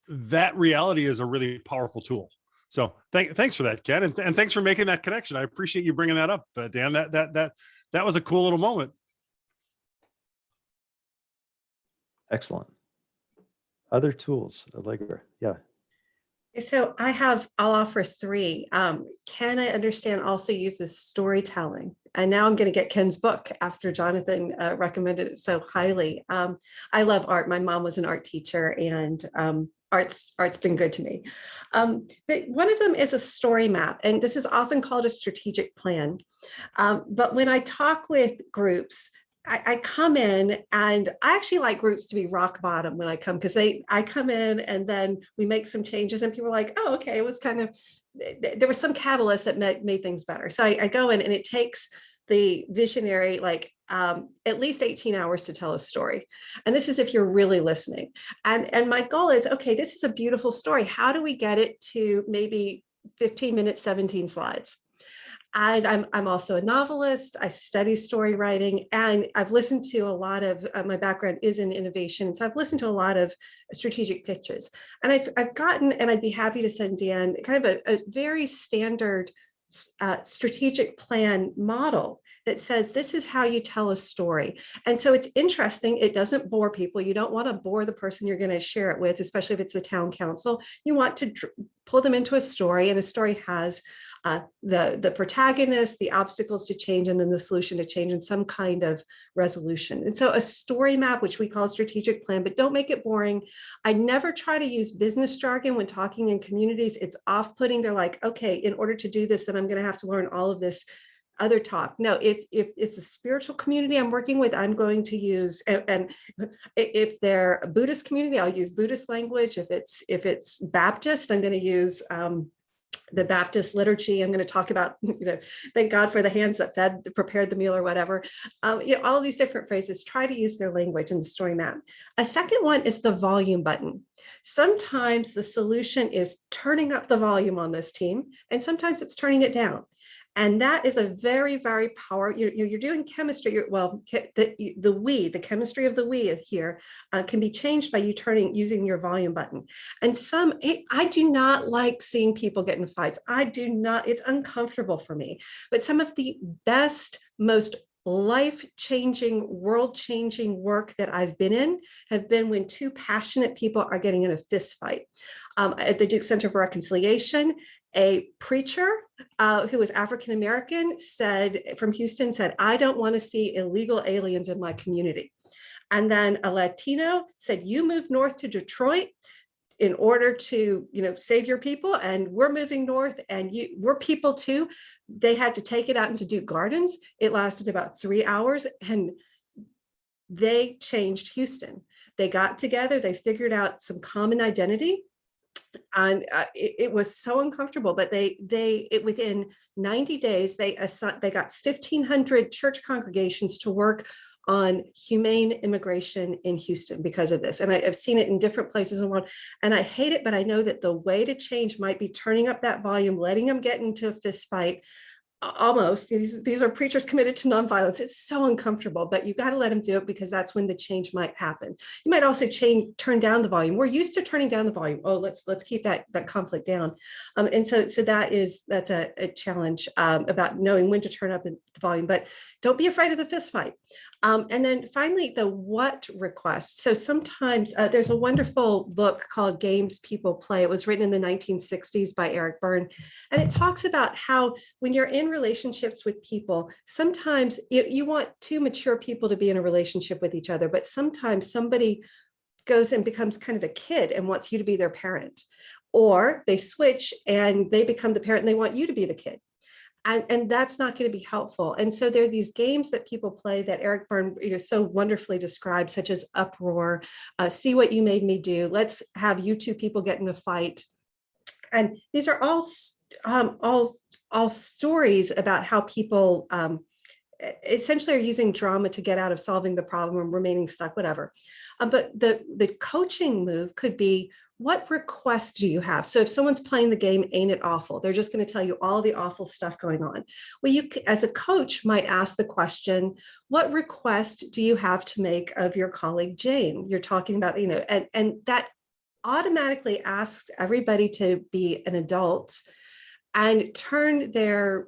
That reality is a really powerful tool. So thanks for that, Ken, and thanks for making that connection. I appreciate you bringing that up, Dan. That was a cool little moment. Excellent. Other tools, Allegra. Yeah. So I'll offer three. Ken, I understand, also uses storytelling. And now I'm going to get Ken's book after Jonathan recommended it so highly. I love art. My mom was an art teacher, and art's been good to me. But one of them is a story map, and this is often called a strategic plan. But when I talk with groups, I come in, and I actually like groups to be rock bottom when I come, because I come in and then we make some changes and people are like, oh, okay, it was kind of, there was some catalyst that made things better. So I go in, and it takes the visionary at least 18 hours to tell a story. And this is if you're really listening. And my goal is, okay, this is a beautiful story. How do we get it to maybe 15 minutes, 17 slides? And I'm also a novelist. I study story writing, and I've listened to a lot of, my background is in innovation. So I've listened to a lot of strategic pitches, and I've gotten, and I'd be happy to send Dan kind of a very standard strategic plan model that says, this is how you tell a story. And so it's interesting. It doesn't bore people. You don't want to bore the person you're going to share it with, especially if it's the town council. You want to pull them into a story, and a story has the protagonist, the obstacles to change, and then the solution to change, and some kind of resolution. And so a story map, which we call strategic plan, but don't make it boring. I never try to use business jargon when talking in communities. It's off-putting. They're like, okay, in order to do this, then I'm going to have to learn all of this other talk. No, if it's a spiritual community I'm working with, I'm going to use, and if they're a Buddhist community, I'll use Buddhist language. If it's Baptist, I'm going to use the Baptist liturgy. I'm going to talk about, thank God for the hands that prepared the meal, or whatever. All of these different phrases, try to use their language in the story map. A second one is the volume button. Sometimes the solution is turning up the volume on this team, and sometimes it's turning it down. And that is a very, very powerful, you're doing chemistry, the chemistry of the we is here can be changed by you using your volume button. And I do not like seeing people get in fights. It's uncomfortable for me. But some of the best, most life-changing, world-changing work that I've been in have been when two passionate people are getting in a fist fight. At the Duke Center for Reconciliation, a preacher who was African-American from Houston said, I don't want to see illegal aliens in my community. And then a Latino said, you moved north to Detroit in order to, save your people, and we're moving north, and we're people too. They had to take it out into Duke Gardens. It lasted about 3 hours, and they changed Houston. They got together, they figured out some common identity. And it was so uncomfortable, but within 90 days, they got 1,500 church congregations to work on humane immigration in Houston because of this. And I've seen it in different places in the world, and I hate it, but I know that the way to change might be turning up that volume, letting them get into a fist fight. Almost, these are preachers committed to nonviolence. It's so uncomfortable, but you got to let them do it, because that's when the change might happen. You might also turn down the volume. We're used to turning down the volume. Oh, let's keep that conflict down. And so that's a challenge about knowing when to turn up the volume, but don't be afraid of the fist fight. And then finally, the what request. So sometimes there's a wonderful book called Games People Play. It was written in the 1960s by Eric Byrne. And it talks about how when you're in relationships with people, sometimes you want two mature people to be in a relationship with each other, but sometimes somebody goes and becomes kind of a kid and wants you to be their parent, or they switch and they become the parent and they want you to be the kid. And that's not going to be helpful. And so there are these games that people play that Eric Byrne so wonderfully described, such as Uproar, See What You Made Me Do, let's have you two people get in a fight. And these are all stories about how people essentially are using drama to get out of solving the problem or remaining stuck, whatever. But the coaching move could be, what request do you have? So if someone's playing the game, Ain't It Awful? They're just going to tell you all the awful stuff going on. Well, you as a coach might ask the question, what request do you have to make of your colleague Jane? You're talking about, and that automatically asks everybody to be an adult and turn their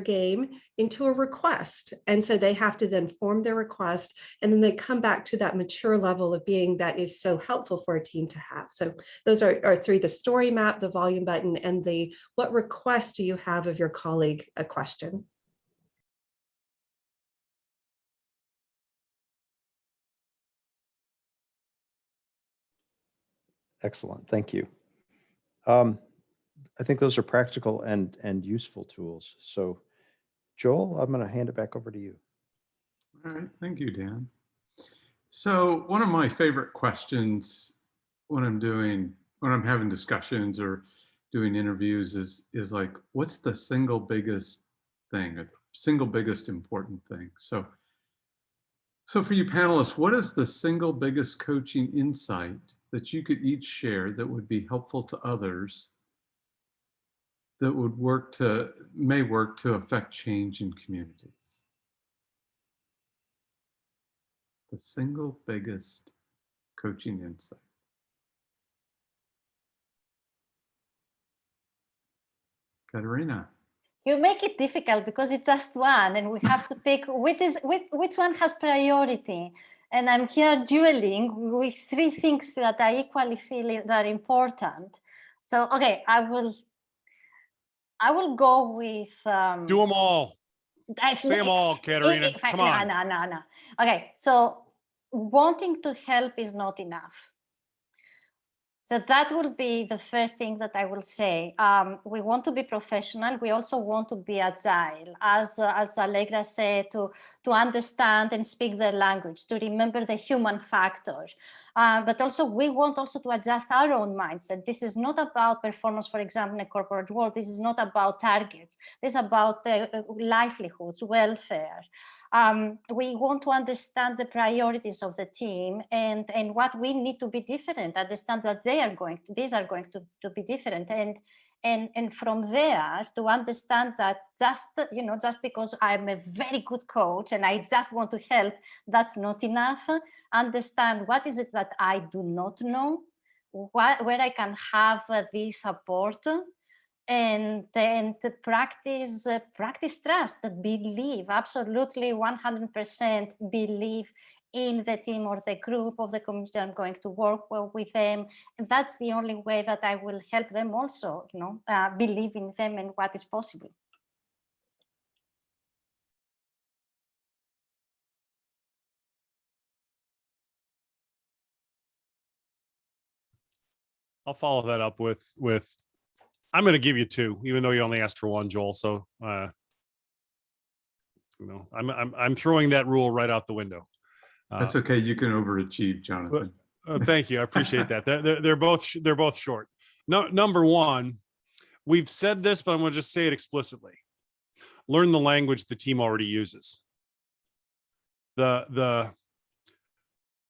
game into a request. And so they have to then form their request, and then they come back to that mature level of being that is so helpful for a team to have. So those are three: the story map, the volume button, and the what request do you have of your colleague a question. Excellent, thank you. I think those are practical and useful tools. So Joel, I'm going to hand it back over to you. All right, thank you, Dan. So one of my favorite questions when I'm having discussions or doing interviews is like, what's the single biggest thing, or the single biggest important thing? So for you panelists, what is the single biggest coaching insight that you could each share that would be helpful to others, that would may work to affect change in communities? The single biggest coaching insight. Katerina. You make it difficult because it's just one, and we have to pick which one has priority. And I'm here dueling with three things that I equally feel that are important. So, okay, I will go with Do them all. Say them all, Katerina. Come on. No. Okay, so wanting to help is not enough. So that will be the first thing that I will say. We want to be professional. We also want to be agile, as Allegra said, to understand and speak their language, to remember the human factor. But also we want also to adjust our own mindset. This is not about performance, for example, in a corporate world. This is not about targets. This is about livelihoods, welfare. We want to understand the priorities of the team and what we need to be different, understand that these are going to be different. And from there to understand that just because I'm a very good coach and I just want to help, that's not enough. Understand what is it that I do not know, where I can have the support, and practice trust, believe, absolutely 100% believe in the team or the group of the community I'm going to work with them. And that's the only way that I will help them also, believe in them and what is possible. I'll follow that up with I'm going to give you two, even though you only asked for one, Joel. So, I'm throwing that rule right out the window. That's okay. You can overachieve, Jonathan. Thank you. I appreciate that. They're both short. No, number one, we've said this, but I'm going to just say it explicitly. Learn the language the team already uses. It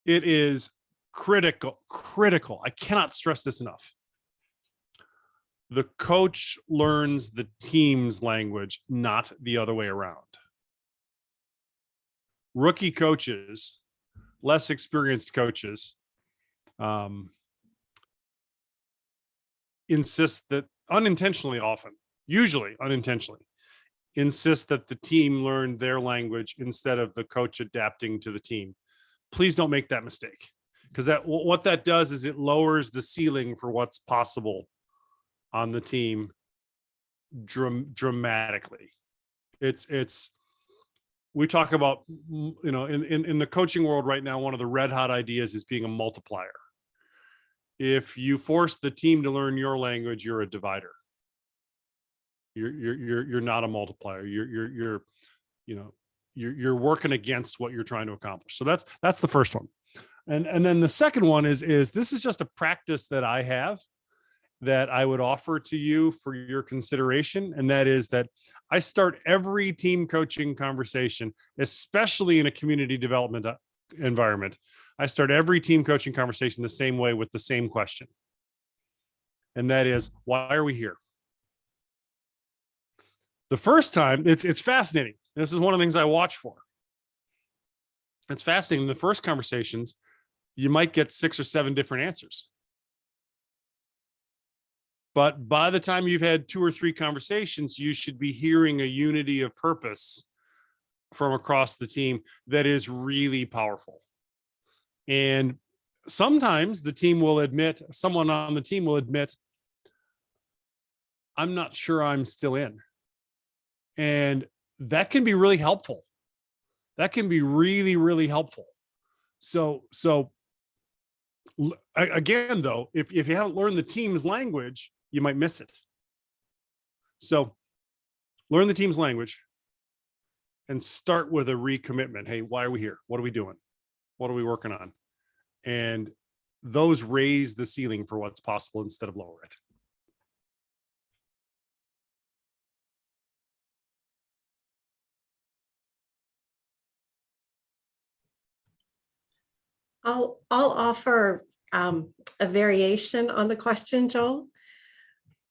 is critical. I cannot stress this enough. The coach learns the team's language, not the other way around. Rookie coaches, less experienced coaches, insist that unintentionally often, usually unintentionally, insist that the team learn their language instead of the coach adapting to the team. Please don't make that mistake, because what that does is it lowers the ceiling for what's possible on the team dramatically. We talk about, in the coaching world right now, one of the red hot ideas is being a multiplier. If you force the team to learn your language, you're a divider. You're not a multiplier. You're working against what you're trying to accomplish. So that's the first one. And then the second one is this is just a practice that I have that I would offer to you for your consideration. And that is that I start every team coaching conversation, especially in a community development environment. I start every team coaching conversation the same way with the same question. And that is, why are we here? The first time, it's fascinating. This is one of the things I watch for. It's fascinating. In the first conversations, you might get 6 or 7 different answers. But by the time you've had 2 or 3 conversations, you should be hearing a unity of purpose from across the team that is really powerful. And sometimes someone on the team will admit, I'm not sure I'm still in. And that can be really helpful. That can be really, really helpful. So again, though, if you haven't learned the team's language, you might miss it. So learn the team's language and start with a recommitment. Hey, why are we here? What are we doing? What are we working on? And those raise the ceiling for what's possible instead of lower it. I'll offer a variation on the question, Joel.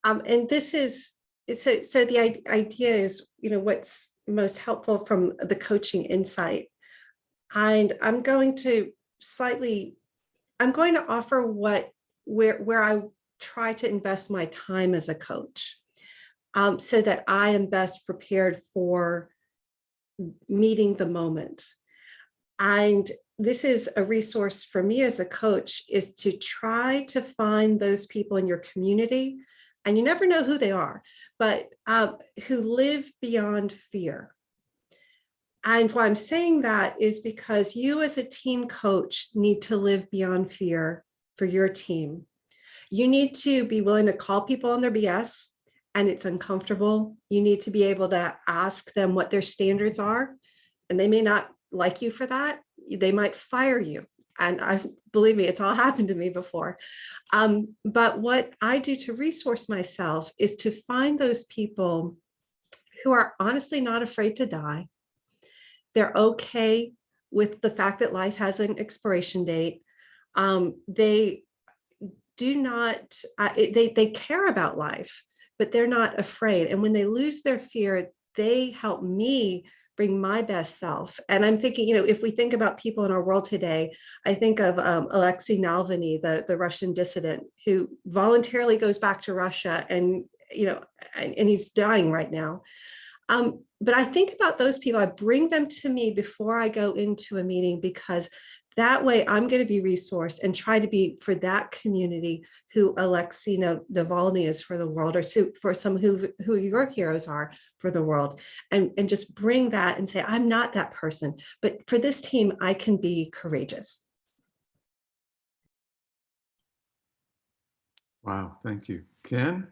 And this is, so the idea is, what's most helpful from the coaching insight. And I'm going to offer where I try to invest my time as a coach, so that I am best prepared for meeting the moment. And this is a resource for me as a coach, is to try to find those people in your community, and you never know who they are, but who live beyond fear. And why I'm saying that is because you as a team coach need to live beyond fear for your team. You need to be willing to call people on their BS, and it's uncomfortable. You need to be able to ask them what their standards are, and they may not like you for that. They might fire you. And believe me, it's all happened to me before. But what I do to resource myself is to find those people who are honestly not afraid to die. They're okay with the fact that life has an expiration date. They do not, they care about life, but they're not afraid. And when they lose their fear, they help me bring my best self. And I'm thinking, if we think about people in our world today, I think of Alexei Navalny, the Russian dissident, who voluntarily goes back to Russia, and and he's dying right now. But I think about those people. I bring them to me before I go into a meeting, because that way I'm going to be resourced and try to be for that community who Alexei Navalny is for the world, or for some who your heroes are for the world, and just bring that and say, I'm not that person, but for this team, I can be courageous. Wow, thank you. Ken?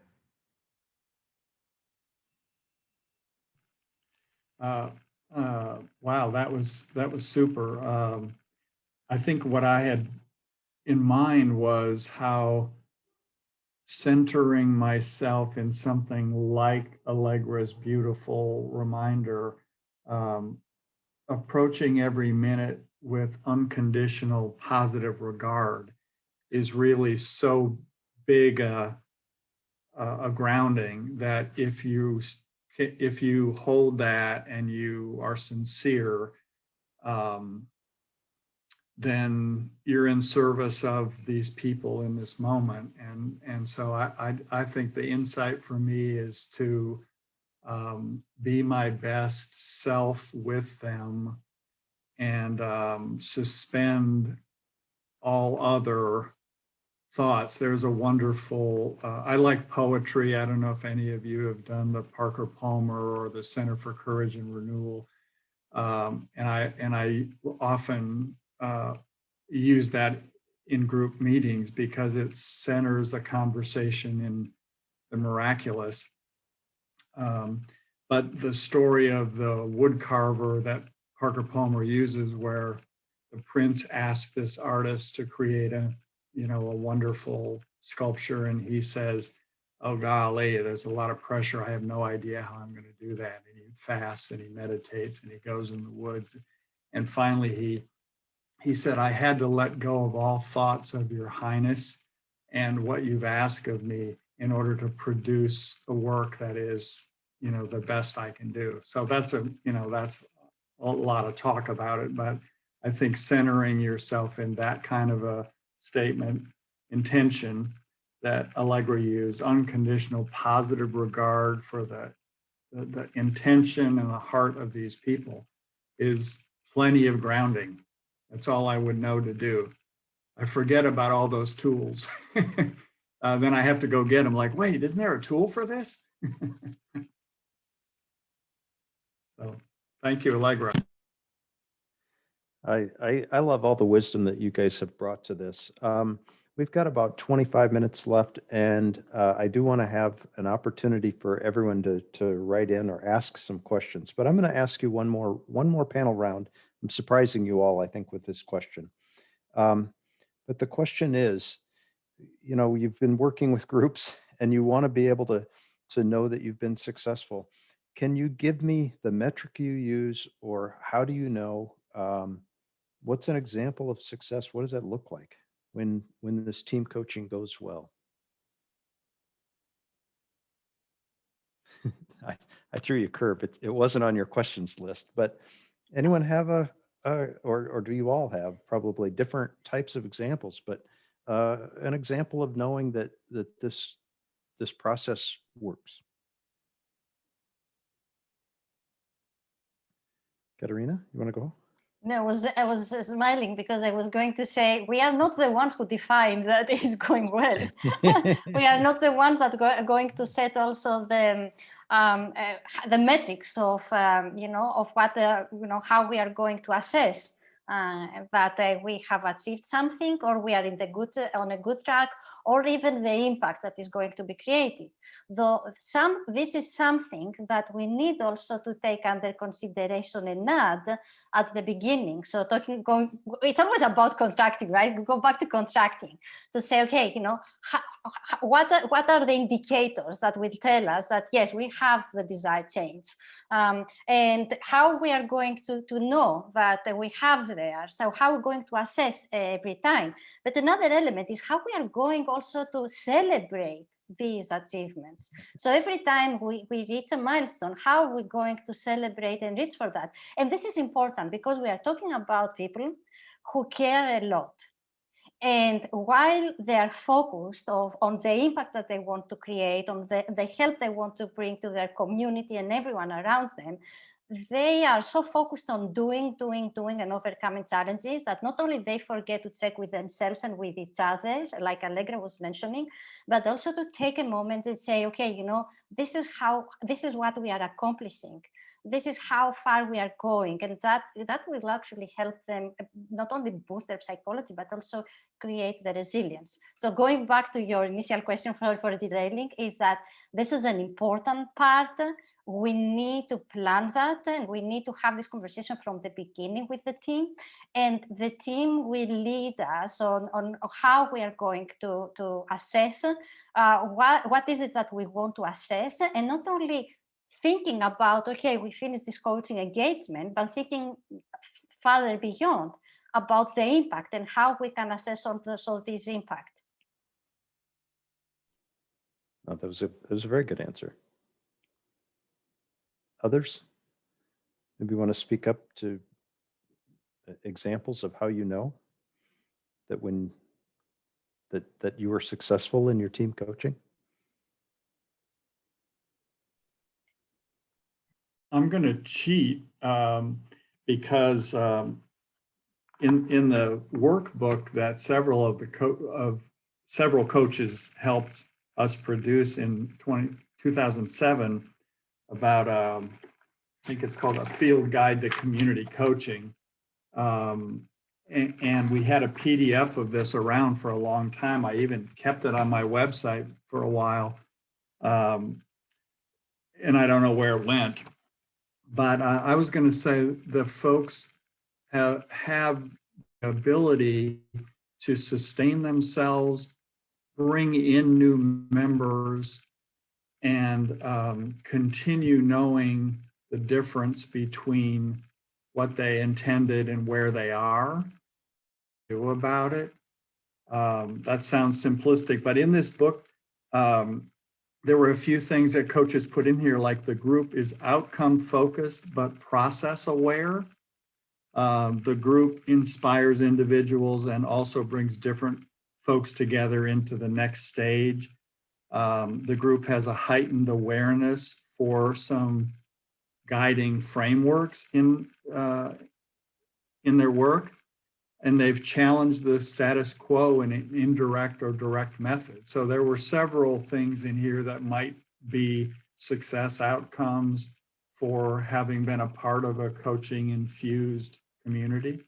Wow, that was super. I think what I had in mind was how centering myself in something like Allegra's beautiful reminder approaching every minute with unconditional positive regard is really so big a grounding that if you hold that and you are sincere, then you're in service of these people in this moment. And so I think the insight for me is to be my best self with them and suspend all other thoughts. There's a wonderful, I like poetry. I don't know if any of you have done the Parker Palmer or the Center for Courage and Renewal. And I often use that in group meetings because it centers the conversation in the miraculous. But the story of the wood carver that Parker Palmer uses, where the prince asked this artist to create a wonderful sculpture, and he says, "Oh golly, there's a lot of pressure. I have no idea how I'm going to do that." And he fasts and he meditates and he goes in the woods, and finally he said, "I had to let go of all thoughts of your highness and what you've asked of me in order to produce the work that is, the best I can do." So that's that's a lot of talk about it, but I think centering yourself in that kind of a statement, intention that Allegra used, unconditional positive regard for the intention and the heart of these people, is plenty of grounding. That's all I would know to do. I forget about all those tools. Then I have to go get them, like, wait, isn't there a tool for this? So thank you, Allegra. I love all the wisdom that you guys have brought to this. We've got about 25 minutes left, and I do want to have an opportunity for everyone to write in or ask some questions. But I'm going to ask you one more panel round. I'm surprising you all, I think, with this question. But the question is, you've been working with groups, and you want to be able to know that you've been successful. Can you give me the metric you use, or how do you know? What's an example of success? What does that look like when this team coaching goes well? I threw you a curve. It wasn't on your questions list, but anyone have or do you all have probably different types of examples, but an example of knowing that this process works? Katerina, you want to go? No, I was smiling because I was going to say, we are not the ones who define that is going well. We are not the ones that are going to set also the metrics of of what how we are going to assess that we have achieved something, or we are on a good track, or even the impact that is going to be created. Though this is something that we need also to take under consideration and add at the beginning. So it's always about contracting, right? We go back to contracting to say, okay, what are the indicators that will tell us that yes, we have the desired change, and how we are going to know that we have there. So how we're going to assess every time. But another element is how we are going also to celebrate these achievements. So every time we reach a milestone, how are we going to celebrate and reach for that? And this is important because we are talking about people who care a lot. And while they are focused on the impact that they want to create, on the help they want to bring to their community and everyone around them, they are so focused on doing and overcoming challenges that not only they forget to check with themselves and with each other, like Allegra was mentioning, but also to take a moment and say, okay, this is what we are accomplishing. This is how far we are going, and that will actually help them not only boost their psychology, but also create the resilience. So going back to your initial question for derailing, is that this is an important part. We need to plan that, and we need to have this conversation from the beginning with the team, and the team will lead us on how we are going to assess what is it that we want to assess, and not only thinking about, okay, we finished this coaching engagement, but thinking farther beyond about the impact and how we can assess also this impact. Oh, that was a very good answer. Others? Maybe want to speak up to examples of how you know that when that you were successful in your team coaching? I'm going to cheat because in the workbook that several of several coaches helped us produce in 2007 about I think it's called a field guide to community coaching. And we had a PDF of this around for a long time. I even kept it on my website for a while. And I don't know where it went. But I was going to say the folks have the ability to sustain themselves, bring in new members, and continue knowing the difference between what they intended and where they are, do about it. That sounds simplistic, but in this book, there were a few things that coaches put in here, like the group is outcome focused, but process aware. The group inspires individuals and also brings different folks together into the next stage. The group has a heightened awareness for some guiding frameworks in their work. And they've challenged the status quo in an indirect or direct method. So there were several things in here that might be success outcomes for having been a part of a coaching infused community.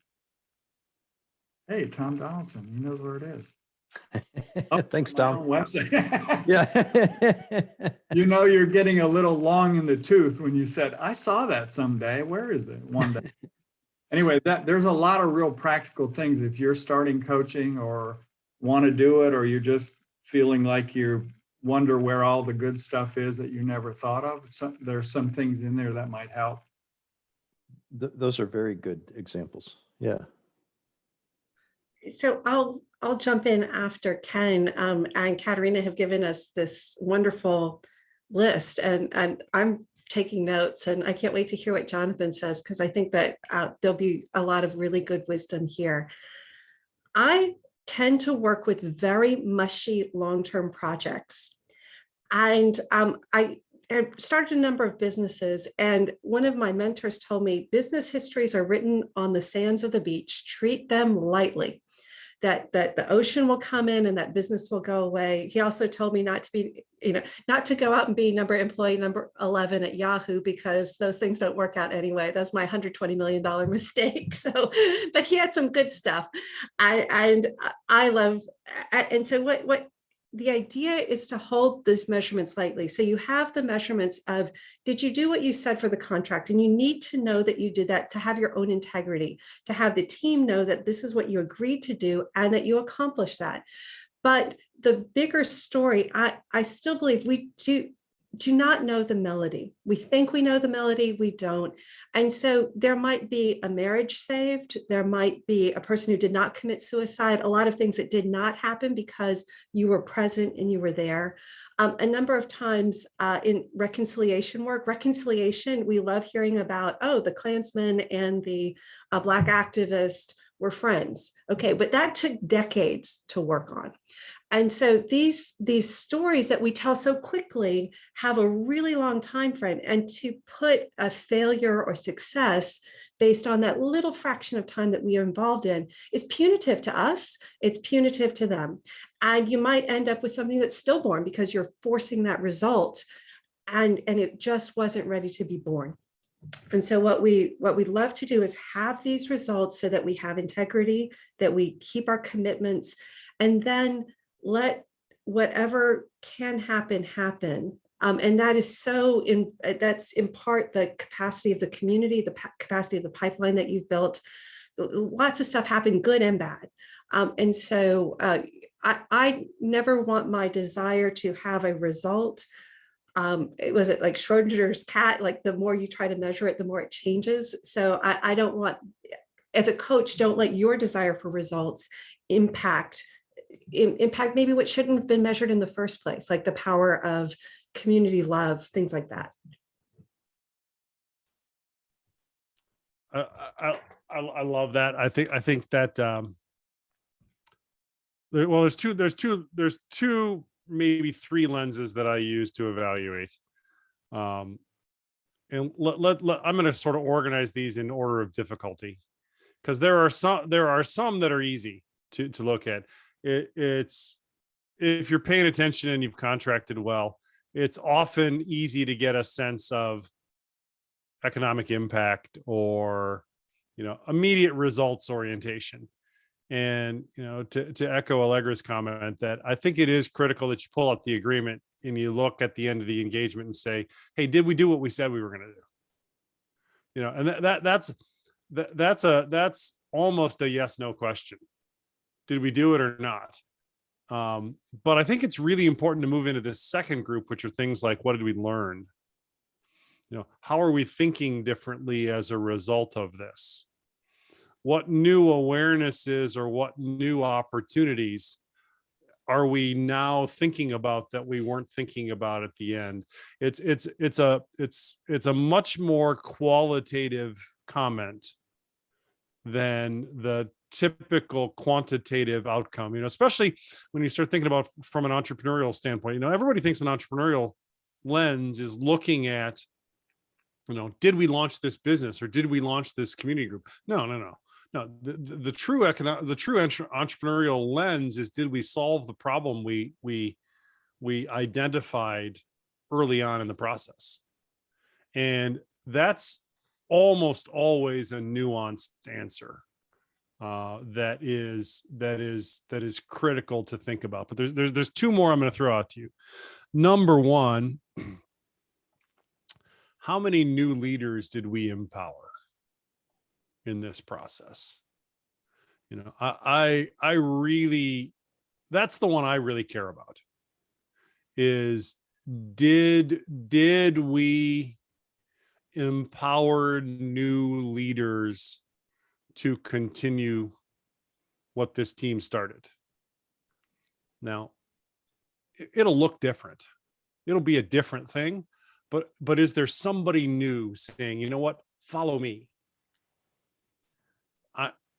Hey, Tom Donaldson, he knows where it is. Thanks, Tom. Website. Yeah. You know, you're getting a little long in the tooth when you said, I saw that someday. Where is it? One day. Anyway, there's a lot of real practical things. If you're starting coaching or want to do it, or you're just feeling like you wonder where all the good stuff is that you never thought of, there's some things in there that might help. Those are very good examples. Yeah. So I'll jump in after Ken and Katerina have given us this wonderful list, and I'm taking notes, and I can't wait to hear what Jonathan says, because I think that there'll be a lot of really good wisdom here. I tend to work with very mushy long-term projects, and I started a number of businesses, and one of my mentors told me business histories are written on the sands of the beach. Treat them lightly. That the ocean will come in and that business will go away. He also told me not to be, not to go out and be employee number 11 at Yahoo, because those things don't work out anyway. That's my $120 million mistake. So, but he had some good stuff. I love, and so what the idea is to hold these measurements lightly. So you have the measurements of, did you do what you said for the contract? And you need to know that you did that to have your own integrity, to have the team know that this is what you agreed to do and that you accomplished that. But the bigger story, I still believe we do not know the melody. We think we know the melody, we don't. And so there might be a marriage saved, there might be a person who did not commit suicide, a lot of things that did not happen because you were present and you were there. A number of times in reconciliation work, we love hearing about, oh, the Klansman and the Black activist were friends. Okay, but that took decades to work on. And so these stories that we tell so quickly have a really long time frame, and to put a failure or success based on that little fraction of time that we are involved in is punitive to us, it's punitive to them. And you might end up with something that's stillborn because you're forcing that result and it just wasn't ready to be born. And so what we love to do is have these results so that we have integrity, that we keep our commitments, and then let whatever can happen, happen. And that is that's in part the capacity of the community, the capacity of the pipeline that you've built. Lots of stuff happened, good and bad. And so I never want my desire to have a result it was it like Schrodinger's cat, like the more you try to measure it, the more it changes. So I don't want, as a coach, don't let your desire for results impact maybe what shouldn't have been measured in the first place, like the power of community love, things like that. I love that. I think that there's two, maybe three lenses that I use to evaluate. And I'm going to sort of organize these in order of difficulty, because there are some that are easy to look at. It's if you're paying attention and you've contracted well, it's often easy to get a sense of economic impact or, immediate results orientation. And, to echo Allegra's comment, that I think it is critical that you pull out the agreement and you look at the end of the engagement and say, hey, did we do what we said we were going to do? And that's almost a yes, no question. Did we do it or not? But I think it's really important to move into this second group, which are things like, what did we learn? How are we thinking differently as a result of this? What new awarenesses or what new opportunities are we now thinking about that we weren't thinking about at the end? It's a much more qualitative comment than the typical quantitative outcome, especially when you start thinking about from an entrepreneurial standpoint. Everybody thinks an entrepreneurial lens is looking at, did we launch this business or did we launch this community group? No. The true entrepreneurial lens is, did we solve the problem we identified early on in the process? And that's almost always a nuanced answer that is critical to think about. But there's two more I'm going to throw out to you. Number one, how many new leaders did we empower in this process? I really, that's the one I really care about, is did we empower new leaders to continue what this team started? Now, it'll look different. It'll be a different thing. But is there somebody new saying, you know what, follow me?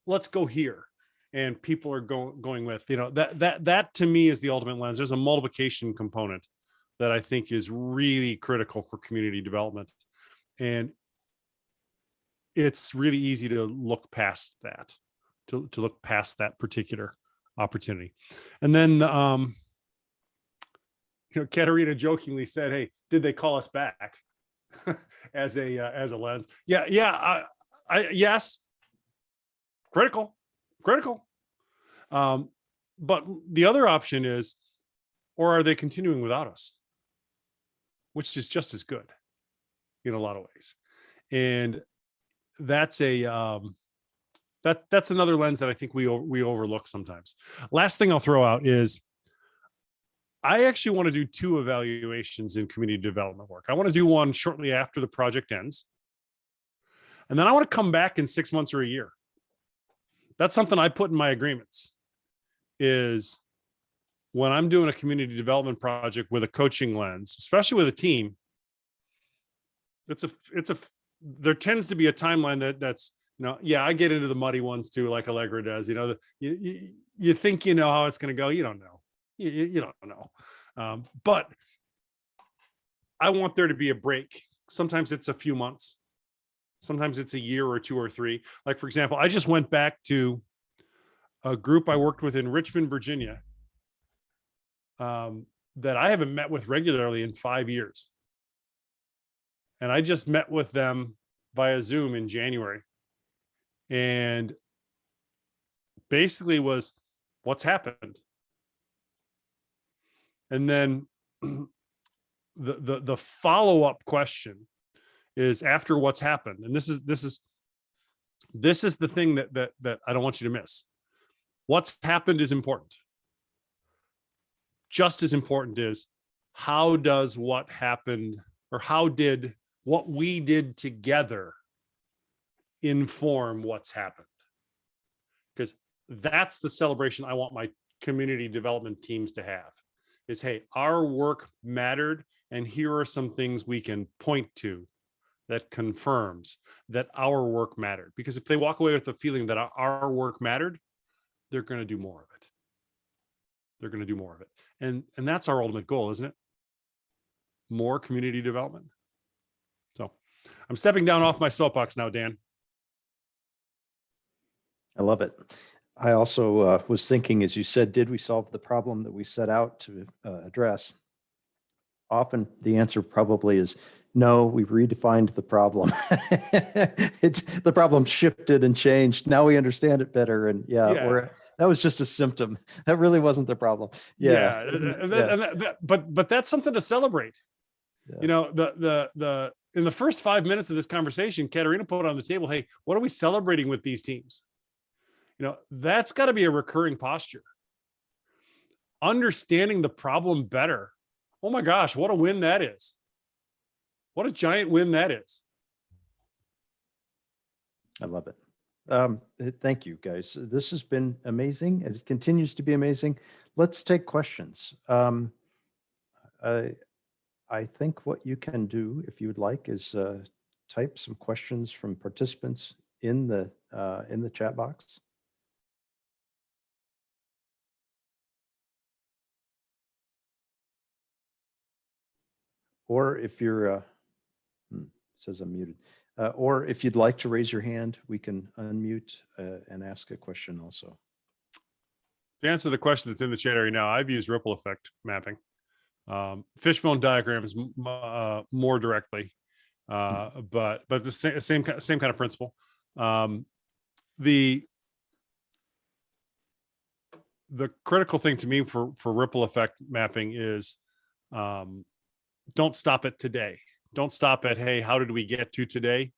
Let's go here. And people are going with, that to me is the ultimate lens. There's a multiplication component that I think is really critical for community development. And it's really easy to look past that, to look past that particular opportunity. And then, Katerina jokingly said, hey, did they call us back as a lens? Yeah. Yes. Critical. But the other option is, or are they continuing without us? Which is just as good in a lot of ways. And that's that's another lens that I think we overlook sometimes. Last thing I'll throw out is, I actually want to do two evaluations in community development work. I want to do one shortly after the project ends. And then I want to come back in 6 months or a year. That's something I put in my agreements, is when I'm doing a community development project with a coaching lens, especially with a team, there tends to be a timeline that's, I get into the muddy ones too, like Allegra does, you think you know how it's going to go. You don't know. You don't know. But I want there to be a break. Sometimes it's a few months. Sometimes it's a year or two or three. Like, for example, I just went back to a group I worked with in Richmond, Virginia, that I haven't met with regularly in 5 years. And I just met with them via Zoom in January. And basically was, what's happened? And then the follow-up question is, after what's happened, and this is the thing that I don't want you to miss. What's happened is important. Just as important is, how does what happened, or how did what we did together inform what's happened? Because that's the celebration I want my community development teams to have, is, hey, our work mattered, and here are some things we can point to that confirms that our work mattered. Because if they walk away with the feeling that our work mattered, they're going to do more of it. They're going to do more of it. And that's our ultimate goal, isn't it? More community development. So I'm stepping down off my soapbox now, Dan. I love it. I also was thinking, as you said, did we solve the problem that we set out to address? Often the answer probably is no, we've redefined the problem. The problem shifted and changed. Now we understand it better. And that was just a symptom. That really wasn't the problem. But that's something to celebrate. Yeah. You know, the in the first 5 minutes of this conversation, Katerina put on the table, hey, what are we celebrating with these teams? You know, that's got to be a recurring posture. Understanding the problem better. Oh my gosh, what a win that is. What a giant win that is. I love it. Thank you, guys. This has been amazing. It continues to be amazing. Let's take questions. I think what you can do, if you would like, is type some questions from participants in the chat box. Or if you're, says I'm muted. Or if you'd like to raise your hand, we can unmute and ask a question also. To answer the question that's in the chat area now, I've used ripple effect mapping. Fishbone diagrams more directly, but the same kind of principle. The critical thing to me for ripple effect mapping is don't stop at today. Don't stop at, hey, how did we get to today?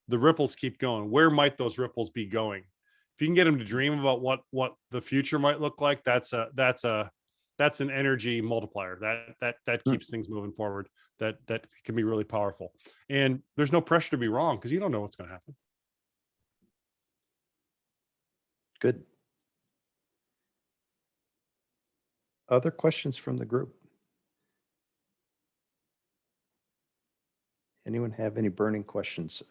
The ripples keep going. Where might those ripples be going? If you can get them to dream about what the future might look like, that's an energy multiplier that keeps things moving forward. That can be really powerful. And there's no pressure to be wrong, because you don't know what's going to happen. Good. Other questions from the group? Anyone have any burning questions?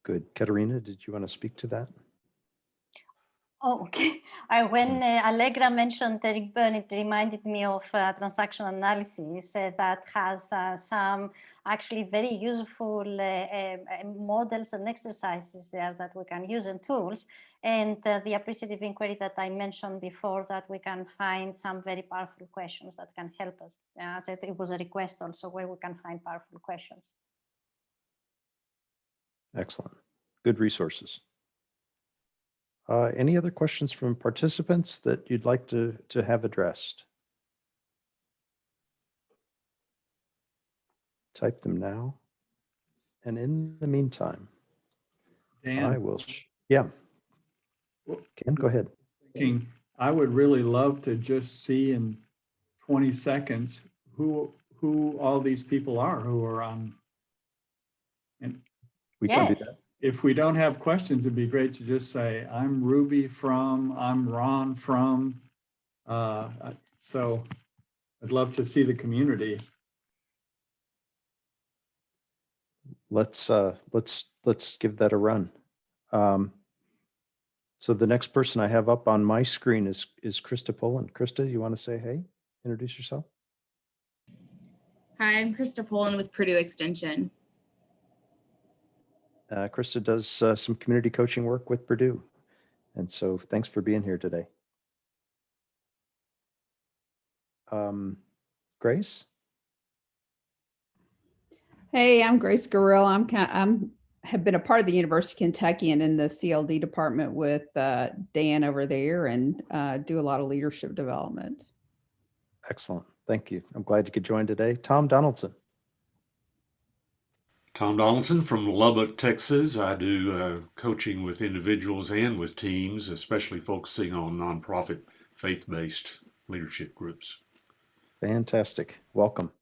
Good. Katerina, did you want to speak to that? Oh, okay. When Allegra mentioned Eric Byrne, it reminded me of transaction analysis that has some actually very useful models and exercises there that we can use and tools. And the appreciative inquiry that I mentioned before, that we can find some very powerful questions that can help us. So it was a request also where we can find powerful questions. Excellent. Good resources. Any other questions from participants that you'd like to have addressed? Type them now. And in the meantime, Dan, I will. Ken, go ahead. I would really love to just see in 20 seconds who all these people are who are on. And we can do that. If we don't have questions, it'd be great to just say, I'm Ruby from, I'm Ron from. So I'd love to see the community. Let's give that a run. So the next person I have up on my screen is Krista Poland. Krista, you want to say hey? Introduce yourself. Hi, I'm Krista Poland with Purdue Extension. Krista does some community coaching work with Purdue. And so thanks for being here today. Grace? Hey, I'm Grace Gurrill. Have been a part of the University of Kentucky and in the CLD department with Dan over there, and do a lot of leadership development. Excellent. Thank you. I'm glad you could join today. Tom Donaldson. Tom Donaldson from Lubbock, Texas. I do coaching with individuals and with teams, especially focusing on nonprofit faith-based leadership groups. Fantastic. Welcome.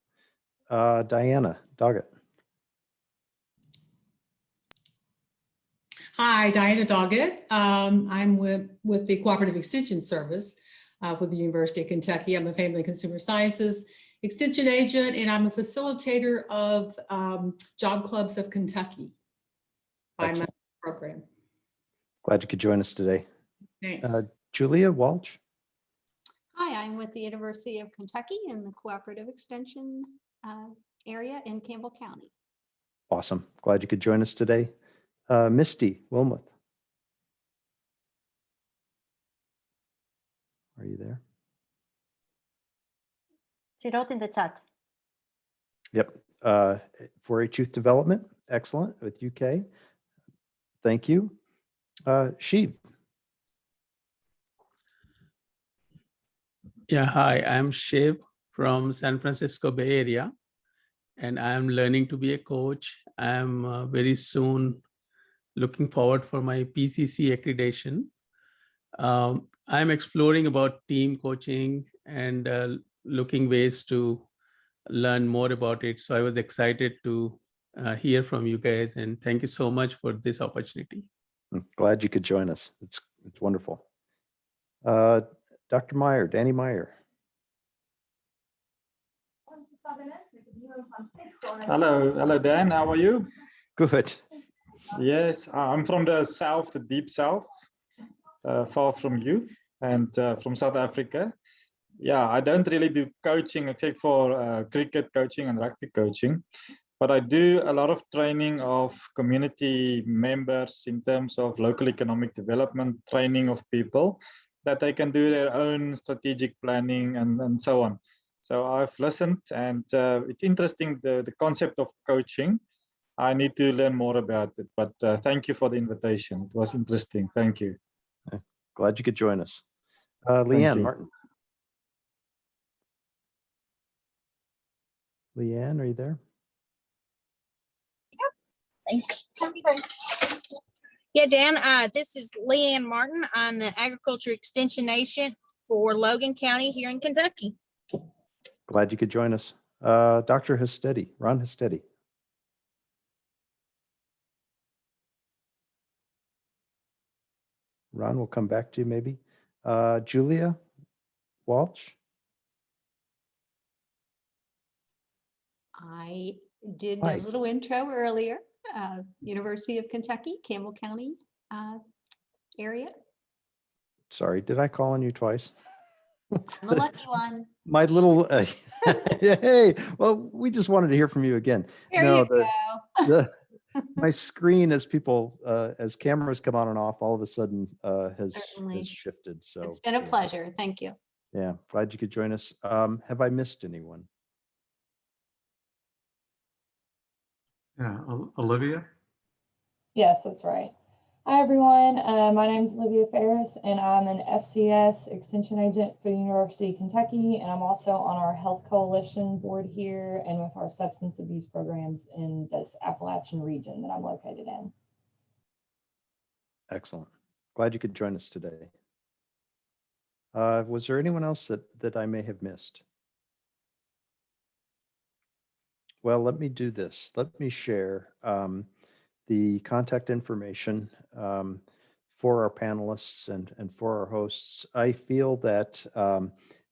Diana Doggett. Hi, Diana Doggett. I'm with the Cooperative Extension Service for the University of Kentucky. I'm a Family and Consumer Sciences Extension agent, and I'm a facilitator of Job Clubs of Kentucky by my program. Glad you could join us today. Thanks. Julia Walsh. Hi, I'm with the University of Kentucky in the Cooperative Extension area in Campbell County. Awesome. Glad you could join us today. Misty Wilmoth. Are you there? She wrote in the chat. Yep. 4-H Youth Development. Excellent. With UK. Thank you. Sheev. Yeah, hi, I'm Shiv from San Francisco Bay Area, and I'm learning to be a coach. I'm very soon looking forward for my PCC accreditation. I'm exploring about team coaching and looking ways to learn more about it. So I was excited to hear from you guys, and thank you so much for this opportunity. I'm glad you could join us. It's wonderful. Dr. Meyer, Danny Meyer. Hello, Dan. How are you? Good. Yes, I'm from the south, the deep south, far from you, and from South Africa. Yeah, I don't really do coaching except for cricket coaching and rugby coaching, but I do a lot of training of community members in terms of local economic development, training of people that they can do their own strategic planning and so on. So I've listened, and it's interesting, the concept of coaching. I need to learn more about it, but thank you for the invitation. It was interesting. Thank you. Glad you could join us. Leanne Martin. Leanne, are you there? Yep. Thanks. Yeah, Dan, this is Leanne Martin. I'm the Agriculture Extension Agent for Logan County here in Kentucky. Glad you could join us. Dr. Hastedi, Ron Hastedi. Ron, we'll come back to you maybe. Julia Walsh. I did Hi. a little intro earlier. University of Kentucky, Campbell County area. Sorry, did I call on you twice? I'm the lucky one. My little, hey, well, we just wanted to hear from you again. There you go. My screen, as people, as cameras come on and off, all of a sudden has shifted. So it's been a pleasure. Thank you. Yeah, glad you could join us. Have I missed anyone? Yeah, Olivia? Yes, that's right. Hi, everyone. My name is Olivia Ferris, and I'm an FCS Extension Agent for the University of Kentucky, and I'm also on our Health Coalition board here and with our substance abuse programs in this Appalachian region that I'm located in. Excellent. Glad you could join us today. Was there anyone else that I may have missed? Well, let me do this. Let me share the contact information for our panelists and for our hosts. I feel that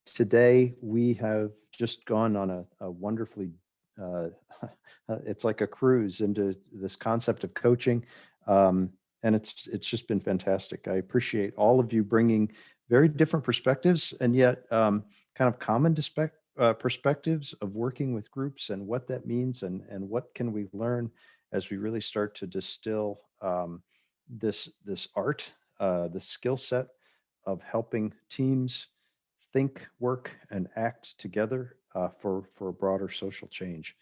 today we have just gone on a wonderfully, it's like a cruise into this concept of coaching. And it's just been fantastic. I appreciate all of you bringing very different perspectives and yet kind of common perspectives of working with groups and what that means and what can we learn as we really start to distill this art, the skill set of helping teams think, work, and act together for a broader social change.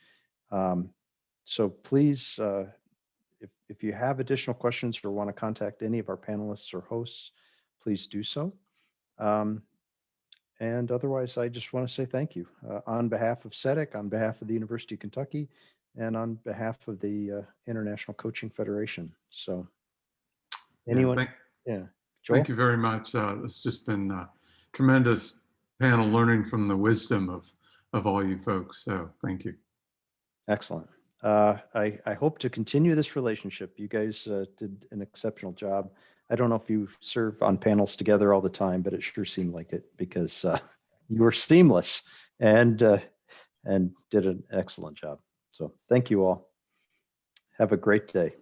So please, if you have additional questions or want to contact any of our panelists or hosts, please do so. And otherwise, I just want to say thank you on behalf of SEDEC, on behalf of the University of Kentucky, and on behalf of the International Coaching Federation. So Yeah, anyone? Yeah. Joel? Thank you very much. It's just been a tremendous panel learning from the wisdom of all you folks. So thank you. Excellent. I hope to continue this relationship. You guys did an exceptional job. I don't know if you serve on panels together all the time, but it sure seemed like it because you were seamless and did an excellent job. So thank you all. Have a great day.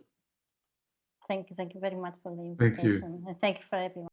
Thank you very much for the Thank you. invitation. And thank you for everyone.